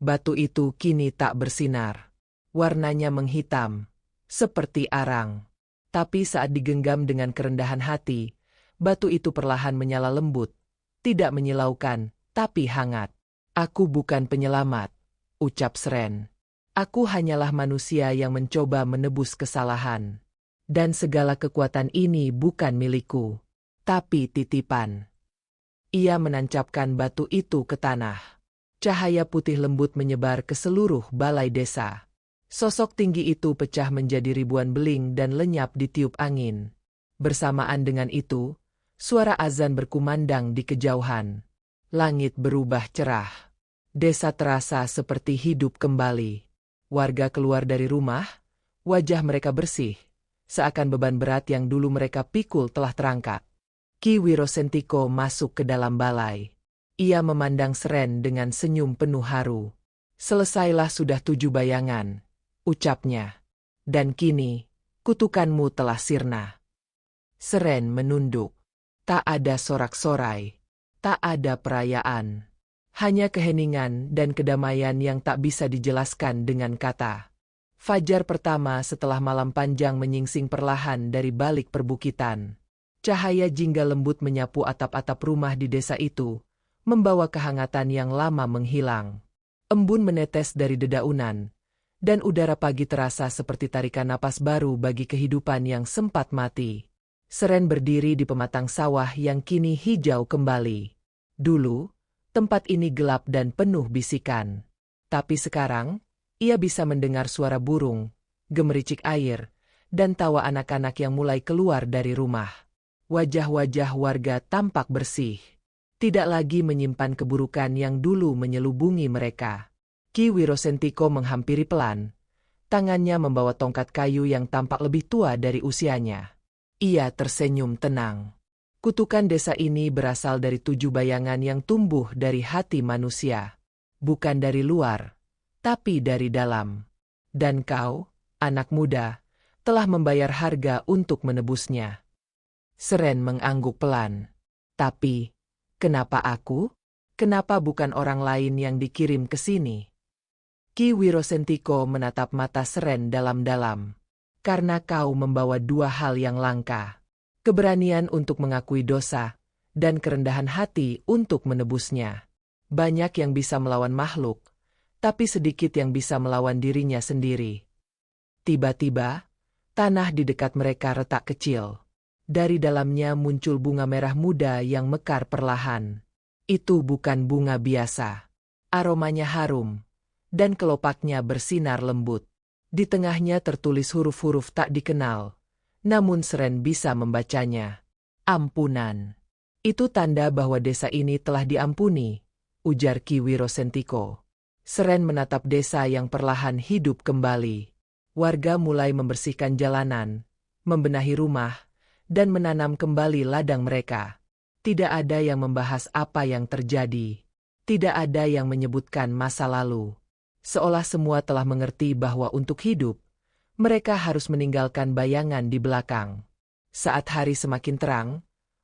Batu itu kini tak bersinar. Warnanya menghitam, seperti arang. Tapi saat digenggam dengan kerendahan hati, batu itu perlahan menyala lembut. Tidak menyilaukan, tapi hangat. Aku bukan penyelamat, ucap Seren. Aku hanyalah manusia yang mencoba menebus kesalahan. Dan segala kekuatan ini bukan milikku, tapi titipan. Ia menancapkan batu itu ke tanah. Cahaya putih lembut menyebar ke seluruh balai desa. Sosok tinggi itu pecah menjadi ribuan beling dan lenyap ditiup angin. Bersamaan dengan itu, suara azan berkumandang di kejauhan. Langit berubah cerah. Desa terasa seperti hidup kembali. Warga keluar dari rumah, wajah mereka bersih, seakan beban berat yang dulu mereka pikul telah terangkat. Ki Wirosentiko masuk ke dalam balai. Ia memandang Seren dengan senyum penuh haru. Selesailah sudah 7 bayangan, ucapnya. Dan kini, kutukanmu telah sirna. Seren menunduk. Tak ada sorak-sorai. Tak ada perayaan. Hanya keheningan dan kedamaian yang tak bisa dijelaskan dengan kata. Fajar pertama setelah malam panjang menyingsing perlahan dari balik perbukitan. Cahaya jingga lembut menyapu atap-atap rumah di desa itu, membawa kehangatan yang lama menghilang. Embun menetes dari dedaunan, dan udara pagi terasa seperti tarikan napas baru bagi kehidupan yang sempat mati. Seren berdiri di pematang sawah yang kini hijau kembali. Dulu, tempat ini gelap dan penuh bisikan. Tapi sekarang, ia bisa mendengar suara burung, gemericik air, dan tawa anak-anak yang mulai keluar dari rumah. Wajah-wajah warga tampak bersih. Tidak lagi menyimpan keburukan yang dulu menyelubungi mereka. Ki Wirosentiko menghampiri pelan. Tangannya membawa tongkat kayu yang tampak lebih tua dari usianya. Ia tersenyum tenang. Kutukan desa ini berasal dari 7 bayangan yang tumbuh dari hati manusia. Bukan dari luar, tapi dari dalam. Dan kau, anak muda, telah membayar harga untuk menebusnya. Seren mengangguk pelan. Tapi, kenapa aku? Kenapa bukan orang lain yang dikirim ke sini? Ki Wirosentiko menatap mata Seren dalam-dalam. Karena kau membawa 2 hal yang langka. Keberanian untuk mengakui dosa, dan kerendahan hati untuk menebusnya. Banyak yang bisa melawan makhluk, tapi sedikit yang bisa melawan dirinya sendiri. Tiba-tiba, tanah di dekat mereka retak kecil. Dari dalamnya muncul bunga merah muda yang mekar perlahan. Itu bukan bunga biasa. Aromanya harum, dan kelopaknya bersinar lembut. Di tengahnya tertulis huruf-huruf tak dikenal, namun Seren bisa membacanya. Ampunan. Itu tanda bahwa desa ini telah diampuni, ujar Ki Wirosentiko. Seren menatap desa yang perlahan hidup kembali. Warga mulai membersihkan jalanan, membenahi rumah, dan menanam kembali ladang mereka. Tidak ada yang membahas apa yang terjadi. Tidak ada yang menyebutkan masa lalu. Seolah semua telah mengerti bahwa untuk hidup, mereka harus meninggalkan bayangan di belakang. Saat hari semakin terang,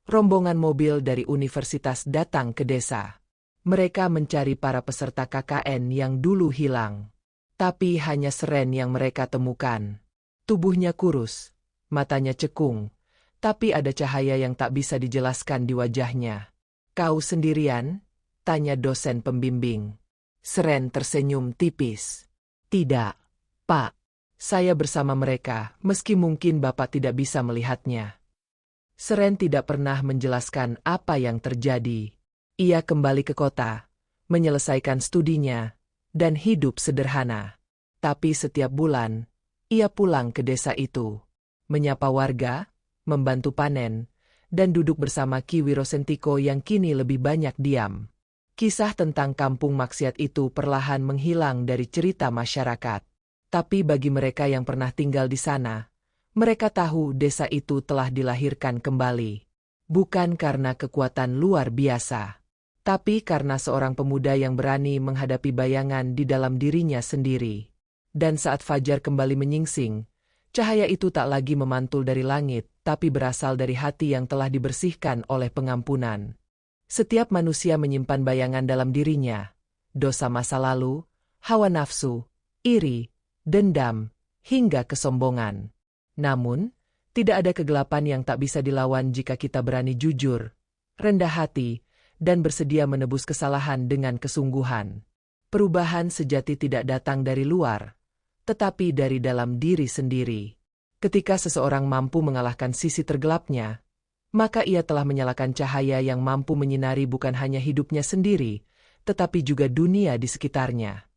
rombongan mobil dari universitas datang ke desa. Mereka mencari para peserta KKN yang dulu hilang. Tapi hanya Seren yang mereka temukan. Tubuhnya kurus, matanya cekung, tapi ada cahaya yang tak bisa dijelaskan di wajahnya. Kau sendirian? Tanya dosen pembimbing. Seren tersenyum tipis. Tidak, Pak. Saya bersama mereka, meski mungkin Bapak tidak bisa melihatnya. Seren tidak pernah menjelaskan apa yang terjadi. Ia kembali ke kota, menyelesaikan studinya, dan hidup sederhana. Tapi setiap bulan, ia pulang ke desa itu. Menyapa warga, membantu panen, dan duduk bersama Ki Wirosentiko yang kini lebih banyak diam. Kisah tentang kampung maksiat itu perlahan menghilang dari cerita masyarakat. Tapi bagi mereka yang pernah tinggal di sana, mereka tahu desa itu telah dilahirkan kembali. Bukan karena kekuatan luar biasa, tapi karena seorang pemuda yang berani menghadapi bayangan di dalam dirinya sendiri. Dan saat fajar kembali menyingsing, cahaya itu tak lagi memantul dari langit, tapi berasal dari hati yang telah dibersihkan oleh pengampunan. Setiap manusia menyimpan bayangan dalam dirinya, dosa masa lalu, hawa nafsu, iri, dendam, hingga kesombongan. Namun, tidak ada kegelapan yang tak bisa dilawan jika kita berani jujur, rendah hati, dan bersedia menebus kesalahan dengan kesungguhan. Perubahan sejati tidak datang dari luar, tetapi dari dalam diri sendiri. Ketika seseorang mampu mengalahkan sisi tergelapnya, maka ia telah menyalakan cahaya yang mampu menyinari bukan hanya hidupnya sendiri, tetapi juga dunia di sekitarnya.